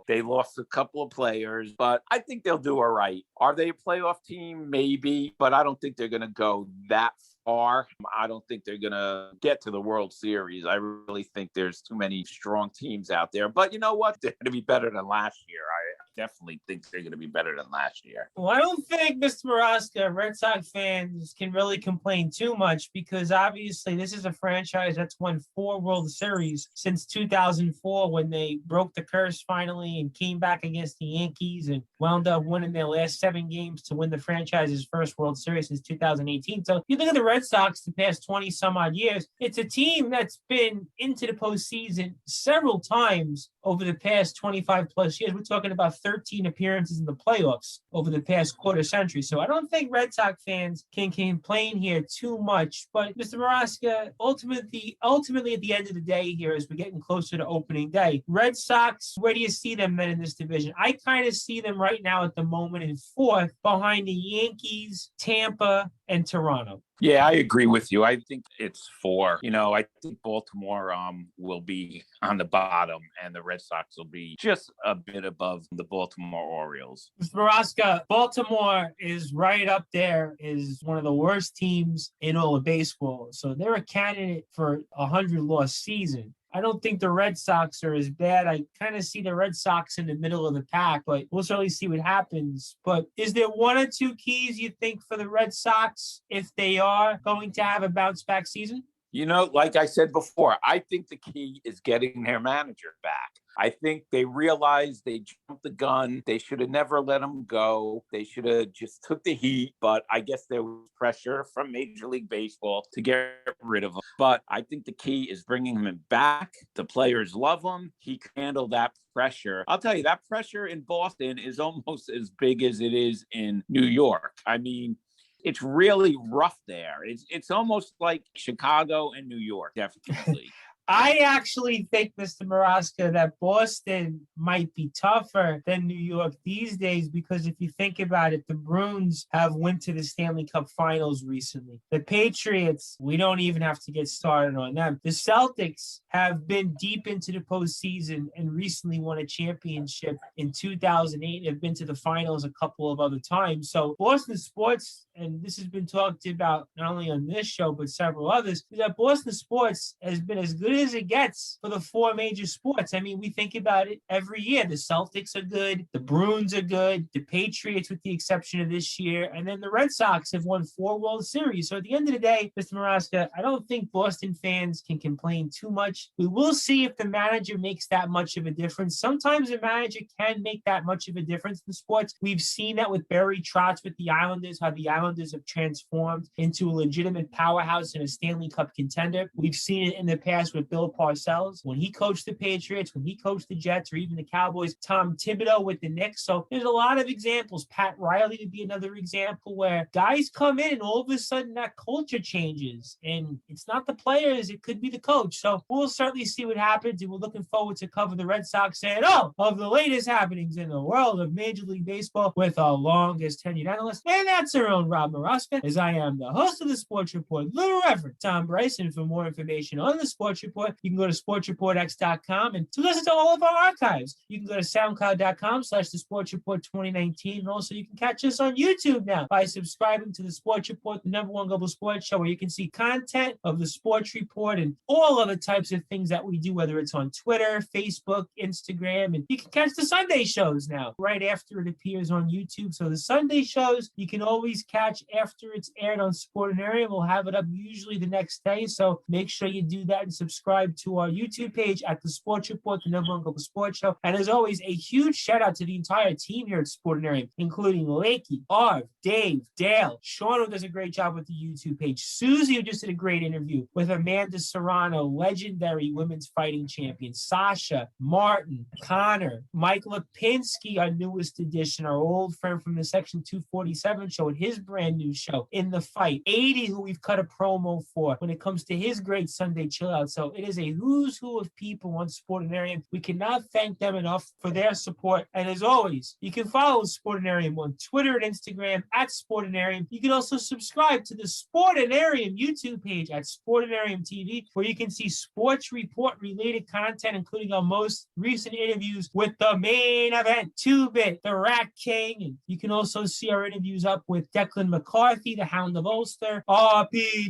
they lost a couple of players, but I think they'll do all right. Are they a playoff team? Maybe, but I don't think they're going to go that far. I don't think they're going to get to the World Series. I really think there's too many strong teams out there. But you know what? They're going to be better than last year. I definitely think they're going to be better than last year.
Well, I don't think, Mr. Maraska, Red Sox fans can really complain too much because obviously this is a franchise that's won 4 World Series since 2004 when they broke the curse finally and came back against the Yankees and wound up winning their last 7 games to win the franchise's first World Series since 2018. So you look at the Red Sox the past 20 some odd years, it's a team that's been into the postseason several times over the past 25 plus years. We're talking about 13 appearances in the playoffs over the past quarter century. So I don't think Red Sox fans can complain here too much. But Mr. Maraska, ultimately at the end of the day here, as we're getting closer to opening day, Red Sox, where do you see them then in this division? I kind of see them right now at the moment in 4th behind the Yankees, Tampa, and Toronto.
Yeah, I agree with you. I think it's 4. I think Baltimore will be on the bottom and the Red Sox will be just a bit above the Baltimore Orioles.
Mr. Maraska, Baltimore is right up there, is one of the worst teams in all of baseball. So they're a candidate for a 100-loss season. I don't think the Red Sox are as bad. I kind of see the Red Sox in the middle of the pack, but we'll certainly see what happens. But is there 1 or 2 keys you think for the Red Sox if they are going to have a bounce back season?
You know, like I said before, I think the key is getting their manager back. I think they realized they jumped the gun. They should have never let him go. They should have just took the heat. But I guess there was pressure from Major League Baseball to get rid of him. But I think the key is bringing him back. The players love him. He can handle that pressure. I'll tell you, that pressure in Boston is almost as big as it is in New York. I mean, it's really rough there. It's almost like Chicago and New York, definitely.
I actually think, Mr. Maraska, that Boston might be tougher than New York these days because if you think about it, the Bruins have went to the Stanley Cup Finals recently. The Patriots, we don't even have to get started on them. The Celtics have been deep into the postseason and recently won a championship in 2008 and have been to the finals a couple of other times. So Boston sports, and this has been talked about not only on this show, but several others, is that Boston sports has been as good as it gets for the four major sports. I mean, we think about it every year. The Celtics are good. The Bruins are good. The Patriots, with the exception of this year. And then the Red Sox have won 4 World Series. So at the end of the day, Mr. Maraska, I don't think Boston fans can complain too much. We will see if the manager makes that much of a difference. Sometimes a manager can make that much of a difference in sports. We've seen that with Barry Trotz with the Islanders, how the Islanders have transformed into a legitimate powerhouse and a Stanley Cup contender. We've seen it in the past with Bill Parcells when he coached the Patriots, when he coached the Jets, or even the Cowboys. Tom Thibodeau with the Knicks. So there's a lot of examples. Pat Riley would be another example where guys come in and all of a sudden that culture changes. And it's not the players, it could be the coach. So we'll certainly see what happens. And we're looking forward to cover the Red Sox and all of the latest happenings in the world of Major League Baseball with our longest tenured analyst. And that's our own Rob Maraska, as I am the host of the Sports Report, Little Reverend Tom Bryson. For more information on the Sports Report, you can go to sportsreportx.com, and to listen to all of our archives, you can go to soundcloud.com/the Sports Report 2019. And also you can catch us on YouTube now by subscribing to the Sports Report, the #1 global sports show, where you can see content of the Sports Report and all other types of things that we do, whether it's on Twitter, Facebook, Instagram, and you can catch the Sunday shows now right after it appears on YouTube. So the Sunday shows you can always catch after it's aired on Sportinarium. We'll have it up usually the next day, so make sure you do that and subscribe to our YouTube page at the Sports Report, the #1 global sports show. And as always, a huge shout out to the entire team here at Sportinarium, including Lakey, Arv, Dave, Dale, Sean, who does a great job with the YouTube page, Susie, who just did a great interview with Amanda Serrano, legendary women's fighting champion, Sasha, Martin, Connor, Mike Lipinski, our newest addition, our old friend from the Section 247 show and his brand new show, In the Fight, 80, who we've cut a promo for when it comes to his great Sunday chill out. So it is a who's who of people on Sportinarium. We cannot thank them enough for their support. And as always, you can follow Sportinarium on Twitter and Instagram at Sportinarium. You can also subscribe to the Sportinarium YouTube page at Sportinarium TV, where you can see Sports Report related content, including our most recent interviews with the main event, 2-Bit, the Rat King. And you can also see our interviews up with Declan McCarthy, the Hound of Ulster, RP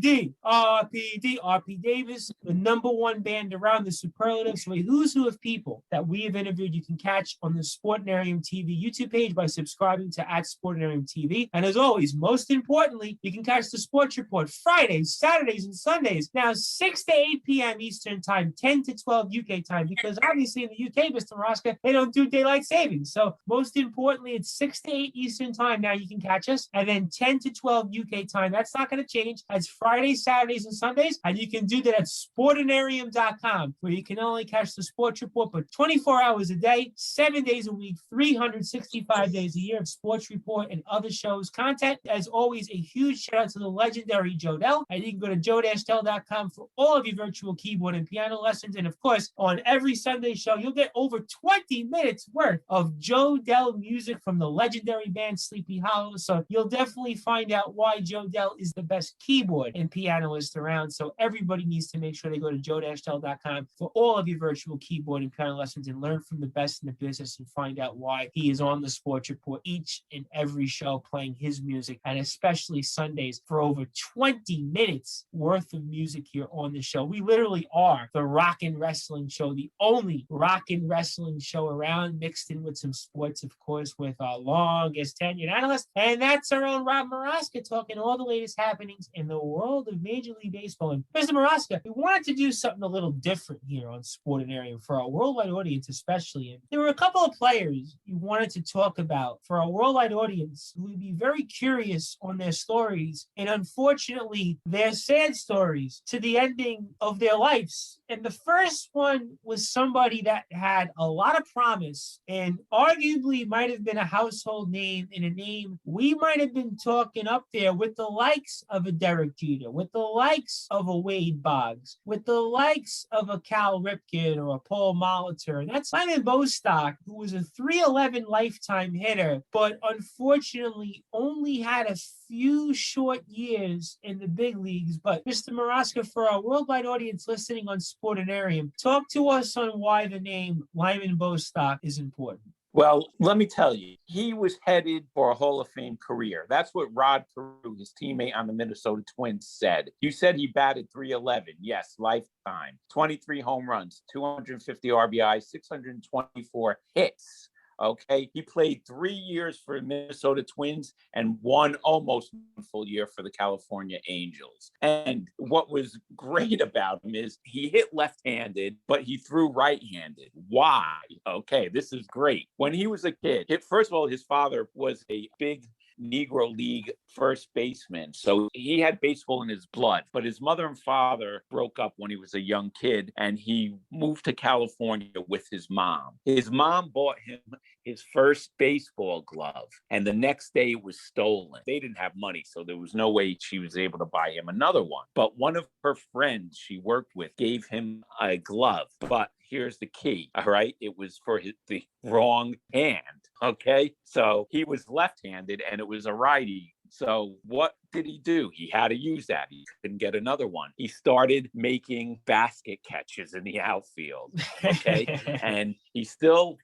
Davis, the #1 band around, the Superlatives. So a who's who of people that we have interviewed you can catch on the Sportinarium TV YouTube page by subscribing to at Sportinarium TV. And as always, most importantly, you can catch the Sports Report Fridays, Saturdays, and Sundays, now 6 to 8 p.m. Eastern Time, 10 to 12 UK time, because obviously in the UK, Mr. Maraska, they don't do daylight savings. So most importantly, it's 6 to 8 Eastern Time. Now you can catch us, and then 10 to 12 UK time. That's not going to change. That's Fridays, Saturdays, and Sundays. And you can do that at Sportinarium.com, where you can only catch the Sports Report, but 24 hours a day, 7 days a week, 365 days a year of Sports Report and other shows content. As always, a huge shout out to the legendary Joe Dell. And you can go to joe-dell.com for all of your virtual keyboard and piano lessons. And of course, on every Sunday show, you'll get over 20 minutes worth of Joe Dell music from the legendary band Sleepy Hollow. So you'll definitely find out why Joe Dell is the best keyboard and pianist around. So everybody needs to make sure they go to joe-dell.com for all of your virtual keyboard and piano lessons, and learn from the best in the business and find out why he is on the Sports Report each and every show playing his music, and especially Sundays for over 20 minutes worth of music here on the show. We literally are the rock and wrestling show, the only rock and wrestling show around, mixed in with some sports, of course, with our longest tenured analyst. And that's our own Rob Maraska talking all the latest happenings in the world of Major League Baseball. And Mr. Maraska, we wanted to do something a little different here on Sportinarium for our worldwide audience, especially. And there were a couple of players you wanted to talk about for our worldwide audience who would be very curious on their stories, and unfortunately, their sad stories to the ending of their lives. And the first one was somebody that had a lot of promise and arguably might have been a household name, and a name we might have been talking up there with the likes of a Derek Jeter, with the likes of a Wade Boggs, with the likes of a Cal Ripken or a Paul Molitor. And that's Lyman Bostock, who was a 311 lifetime hitter, but unfortunately only had a few short years in the big leagues. But Mr. Maraska, for our worldwide audience listening on Sportinarium, talk to us on why the name Lyman Bostock is important.
Well, let me tell you, he was headed for a Hall of Fame career. That's what Rod Carew, his teammate on the Minnesota Twins, said. You said he batted 311. Yes, lifetime. 23 home runs, 250 RBI, 624 hits. Okay, he played 3 years for Minnesota Twins and almost one full year for the California Angels. And what was great about him is he hit left-handed, but he threw right-handed. Why? Okay, this is great. When he was a kid, first of all, his father was a big Negro League first baseman. So he had baseball in his blood, but his mother and father broke up when he was a young kid, and he moved to California with his mom. His mom bought him his first baseball glove, and the next day it was stolen. They didn't have money, so there was no way she was able to buy him another one. But one of her friends she worked with gave him a glove. But here's the key, all right? It was for the wrong hand, okay? So he was left-handed, and it was a righty. So what did he do? He had to use that. He couldn't get another one. He started making basket catches in the outfield, okay? And he still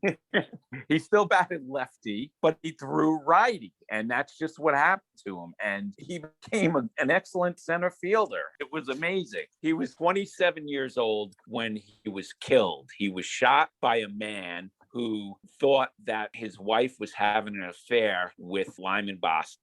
batted lefty, but he threw righty. And that's just what happened to him. And he became an excellent center fielder. It was amazing. He was 27 years old when he was killed. He was shot by a man who thought that his wife was having an affair with Lyman Bostock.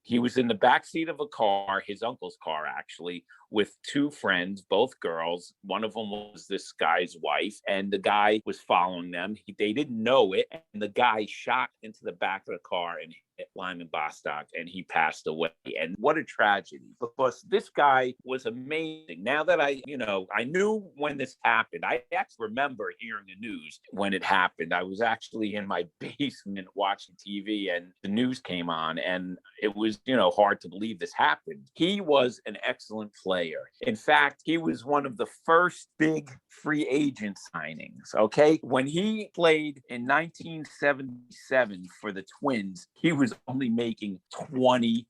He was in the backseat of a car, his uncle's car, actually, with two friends, both girls. One of them was this guy's wife, and the guy was following them. They didn't know it, and the guy shot into the back of the car and hit Lyman Bostock, and he passed away. And what a tragedy, because this guy was amazing. Now that I knew when this happened. I actually remember hearing the news when it happened. I was actually in my basement watching TV, and the news came on, and it was, hard to believe this happened. He was an excellent player. In fact, he was one of the first big free agent signings, okay? When he played in 1977 for the Twins, he was only making $20,000,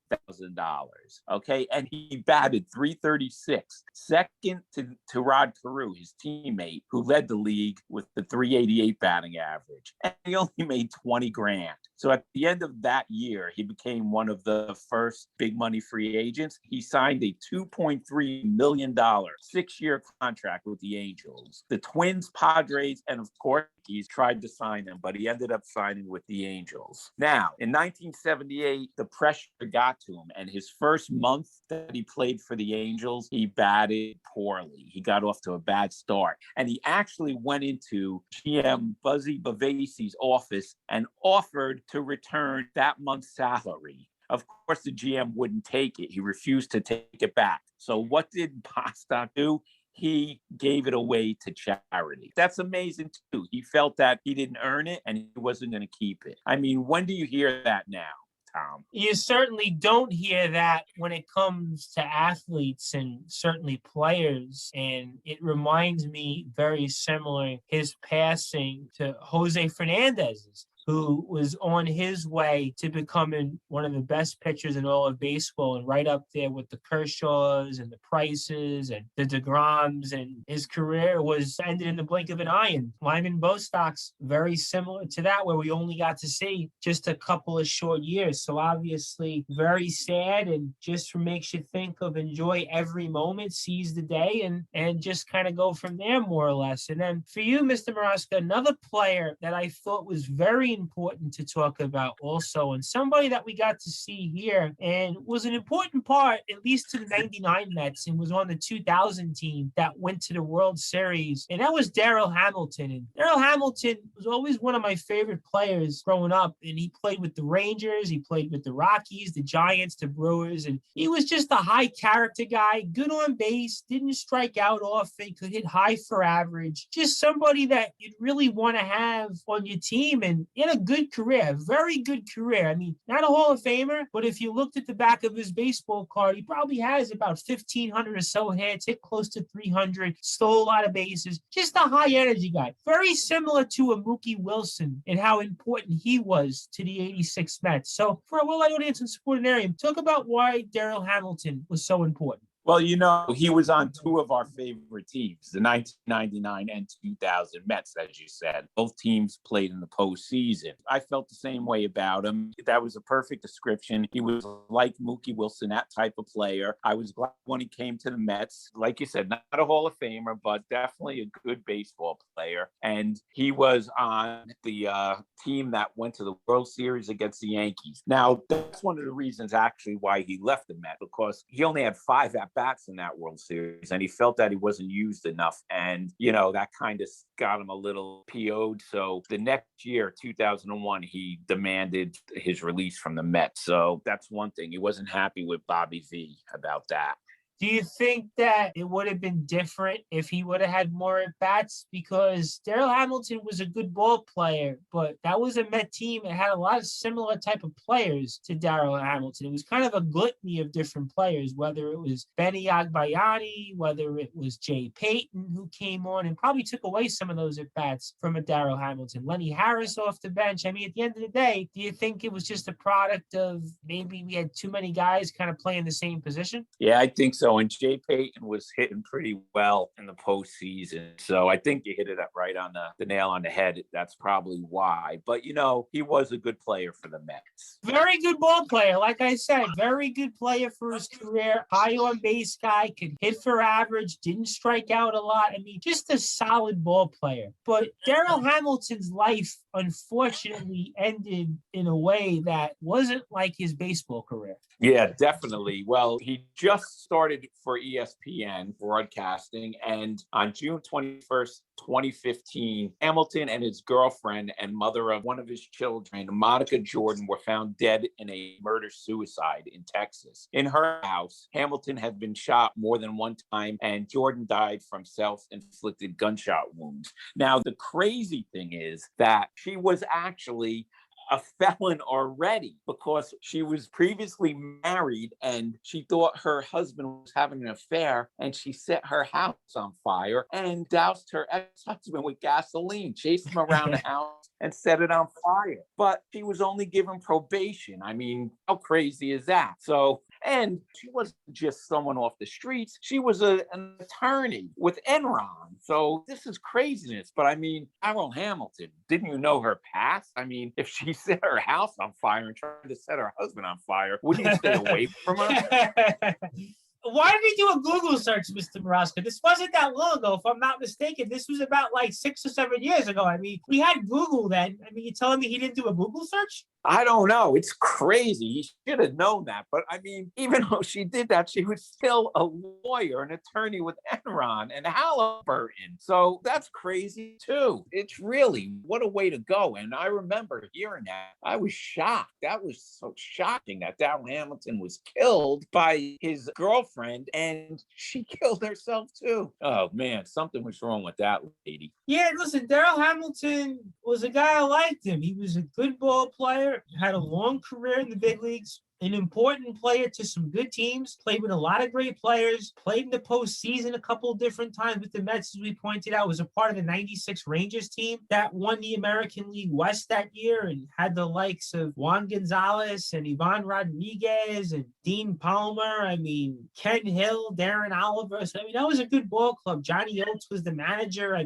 okay? And he batted .336, second to Rod Carew, his teammate, who led the league with the .388 batting average. And he only made $20,000. So at the end of that year, he became one of the first big money free agents. He signed a $2.3 million 6-year contract with the Angels. The Twins, Padres, and of course, he's tried to sign him, but he ended up signing with the Angels. Now, in 1978, the pressure got to him, and his first month that he played for the Angels, he batted poorly. He got off to a bad start, and he actually went into GM Buzzy Bavasi's office and offered to return that month's salary. Of course, the GM wouldn't take it. He refused to take it back. So what did Bostock do? He gave it away to charity. That's amazing, too. He felt that he didn't earn it and he wasn't going to keep it. I mean, when do you hear that now, Tom?
You certainly don't hear that when it comes to athletes and certainly players. And it reminds me very similar his passing to Jose Fernandez's.
who was on his way to becoming one of the best pitchers in all of baseball and right up there with the Kershaws and the Prices and the DeGroms. And his career was ended in the blink of an eye. And Lyman Bostock's very similar to that, where we only got to see just a couple of short years. So obviously very sad, and just makes you think of enjoy every moment, seize the day, and just kind of go from there, more or less. And then for you, Mr. Maraska, another player that I thought was very important to talk about also, and somebody that we got to see here and was an important part, at least to the 99 Mets, and was on the 2000 team that went to the World Series. And that was Darrell Hamilton. And Darrell Hamilton was always one of my favorite players growing up. And he played with the Rangers, he played with the Rockies, the Giants, the Brewers. And he was just a high character guy, good on base, didn't strike out often, could hit high for average. Just somebody that you'd really want to have on your team, and in a good career, very good career. I mean, not a Hall of Famer, but if you looked at the back of his baseball card, he probably has about 1,500 or so hits, hit close to 300, stole a lot of bases. Just a high energy guy. Very similar to a Mookie Wilson and how important he was to the 86 Mets. So for a worldwide audience in Sportinarium, talk about why Darrell Hamilton was so important.
Well, you know, he was on two of our favorite teams, the 1999 and 2000 Mets, as you said. Both teams played in the postseason. I felt the same way about him. That was a perfect description. He was like Mookie Wilson, that type of player. I was glad when he came to the Mets. Like you said, not a Hall of Famer, but definitely a good baseball player. And he was on the team that went to the World Series against the Yankees. Now, that's one of the reasons actually why he left the Mets, because he only had 5 at-bats in that World Series, and he felt that he wasn't used enough. And, you know, that kind of got him a little PO'd. So the next year, 2001, he demanded his release from the Mets. So that's one thing. He wasn't happy with Bobby V about that.
Do you think that it would have been different if he would have had more at-bats? Because Darrell Hamilton was a good ball player, but that was a Met team that had a lot of similar type of players to Darrell Hamilton. It was kind of a gluttony of different players, whether it was Benny Agbayani, whether it was Jay Payton, who came on and probably took away some of those at-bats from a Darrell Hamilton. Lenny Harris off the bench. I mean, at the end of the day, do you think it was just a product of maybe we had too many guys kind of playing the same position?
Yeah, I think so. And Jay Payton was hitting pretty well in the postseason. So I think you hit it up right on the nail on the head. That's probably why. But, you know, he was a good player for the Mets.
Very good ball player. Like I said, very good player for his career. High on base guy, could hit for average, didn't strike out a lot. I mean, just a solid ball player. But Darrell Hamilton's life, unfortunately, ended in a way that wasn't like his baseball career.
Yeah, definitely. Well, he just started for ESPN broadcasting, and on June 21st, 2015, Hamilton and his girlfriend and mother of one of his children, Monica Jordan, were found dead in a murder-suicide in Texas. In her house, Hamilton had been shot more than one time, and Jordan died from self-inflicted gunshot wounds. Now, the crazy thing is that she was actually a felon already, because she was previously married and she thought her husband was having an affair, and she set her house on fire and doused her ex-husband with gasoline, chased him around the house and set it on fire. But she was only given probation. I mean, how crazy is that? So, and she wasn't just someone off the streets. She was an attorney with Enron. So this is craziness. But I mean, Darrell Hamilton, didn't you know her past? I mean, if she set her house on fire and tried to set her husband on fire, wouldn't you stay away from her?
Why did we do a Google search, Mr. Maraska? This wasn't that long ago, if I'm not mistaken. This was about like 6 or 7 years ago. I mean, we had Google then. I mean, you're telling me he didn't do a Google search?
I don't know. It's crazy. You should have known that. But I mean, even though she did that, she was still a lawyer, an attorney with Enron and Halliburton. So that's crazy too. It's really, what a way to go. And I remember hearing that. I was shocked. That was so shocking that Darrell Hamilton was killed by his girlfriend, and she killed herself too. Oh man, something was wrong with that lady.
Yeah, listen, Darrell Hamilton was a guy I liked him. He was a good ball player, had a long career in the big leagues.
an important player to some good teams, played with a lot of great players, played in the postseason a couple of different times with the Mets, as we pointed out, was a part of the 96 Rangers team that won the American League West that year and had the likes of Juan Gonzalez and Ivan Rodriguez and Dean Palmer. I mean, Ken Hill, Darren Oliver. So, I mean, that was a good ball club. Johnny Oates was the manager.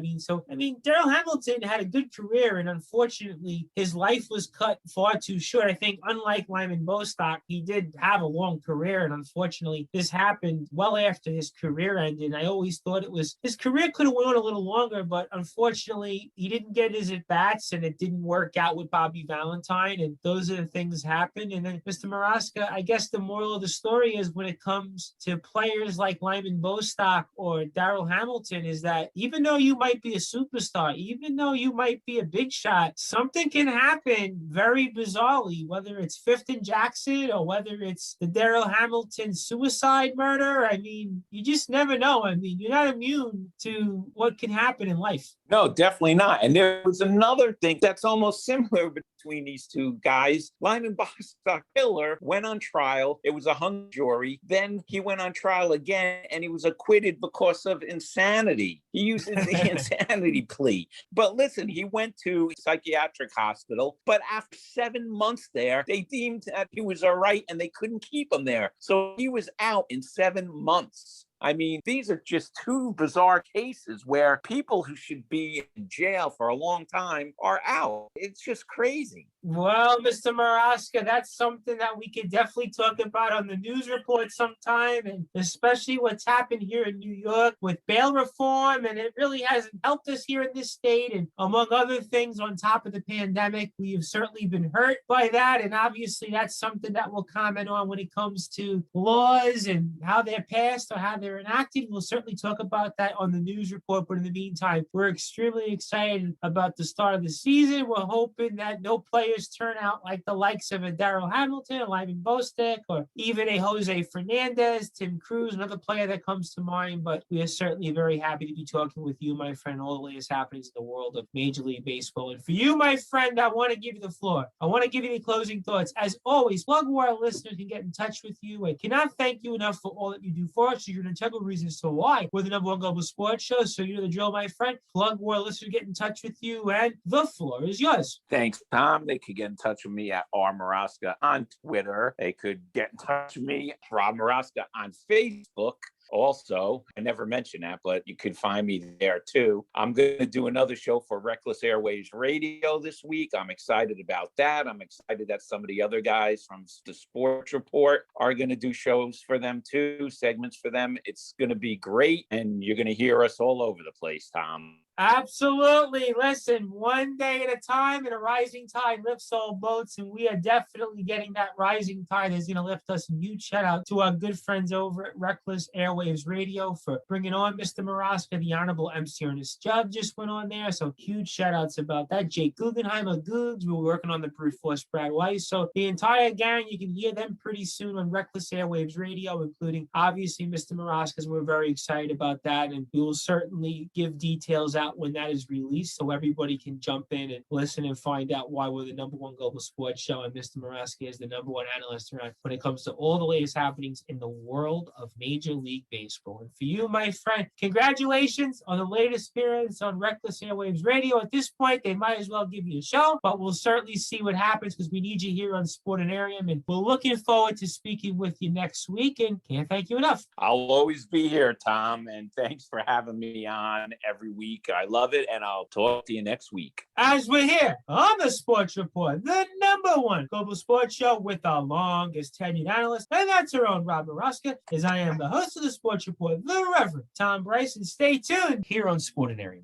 Darrell Hamilton had a good career, and unfortunately, his life was cut far too short. I think, unlike Lyman Bostock, he did have a long career, and unfortunately, this happened well after his career ended. I always thought his career could have went on a little longer, but unfortunately, he didn't get his at-bats, and it didn't work out with Bobby Valentine, and those are the things happen. And then, Mr. Maraska, I guess the moral of the story is when it comes to players like Lyman Bostock or Darrell Hamilton is that even though you might be a superstar, even though you might be a big shot, something can happen very bizarrely, whether it's Fifth and Jackson or whether it's the Darrell Hamilton suicide murder. I mean, you just never know. I mean, you're not immune to what can happen in life.
No, definitely not. And there was another thing that's almost similar between these two guys. Lyman Bostock killer went on trial. It was a hung jury. Then he went on trial again, and he was acquitted because of insanity. He used the insanity plea. But listen, he went to a psychiatric hospital, but after 7 months there, they deemed that he was all right, and they couldn't keep him there. So he was out in 7 months. I mean, these are just two bizarre cases where people who should be in jail for a long time are out. It's just crazy.
Well, Mr. Maraska, that's something that we could definitely talk about on the news report sometime, and especially what's happened here in New York with bail reform, and it really hasn't helped us here in this state. And among other things, on top of the pandemic, we have certainly been hurt by that, and obviously that's something that we'll comment on when it comes to laws and how they're passed or how they're enacted. We'll certainly talk about that on the news report, but in the meantime, we're extremely excited about the start of the season. We're hoping that no players turn out like the likes of a Darrell Hamilton, a Lyman Bostock, or even a Jose Fernandez, Tim Cruz, another player that comes to mind. But we are certainly very happy to be talking with you, my friend, all the latest happenings in the world of Major League Baseball. And for you, my friend, I want to give you the floor. I want to give you the closing thoughts. As always, plug where our listeners can get in touch with you. I cannot thank you enough for all that you do for us. You're an integral reason as to why we're the #1 global sports show. So you know the drill, my friend. Plug where our listeners get in touch with you, and the floor is yours.
Thanks, Tom. They could get in touch with me at R. Maraska on Twitter. They could get in touch with me, Rob Maraska, on Facebook. Also, I never mentioned that, but you could find me there too. I'm going to do another show for Reckless Airwaves Radio this week. I'm excited about that. I'm excited that some of the other guys from the Sports Report are going to do shows for them too, segments for them. It's going to be great, and you're going to hear us all over the place, Tom.
Absolutely. Listen, one day at a time, and a rising tide lifts all boats, and we are definitely getting that rising tide that's going to lift us. And huge shout out to our good friends over at Reckless Airwaves Radio for bringing on Mr. Maraska. The Honorable MC Ernest Judd just went on there, so huge shout outs about that. Jake Guggenheimer, Googs, we're working on the Brute Force Brad Weiss. So the entire gang, you can hear them pretty soon on Reckless Airwaves Radio, including obviously Mr. Maraska. We're very excited about that, and we will certainly give details out when that is released so everybody can jump in and listen and find out why we're the #1 global sports show, and Mr. Maraska is the #1 analyst around when it comes to all the latest happenings in the world of Major League Baseball. And for you, my friend, congratulations on the latest appearance on Reckless Airwaves Radio. At this point, they might as well give you a show, but we'll certainly see what happens because we need you here on Sportinarium, and we're looking forward to speaking with you next week, and can't thank you enough.
I'll always be here, Tom, and thanks for having me on every week. I love it, and I'll talk to you next week.
As we're here on the Sports Report, the #1 global sports show with our longest tenured analyst, and that's our own Rob Maraska, as I am the host of the Sports Report, the Reverend Tom Bryson. Stay tuned here on Sportinarium.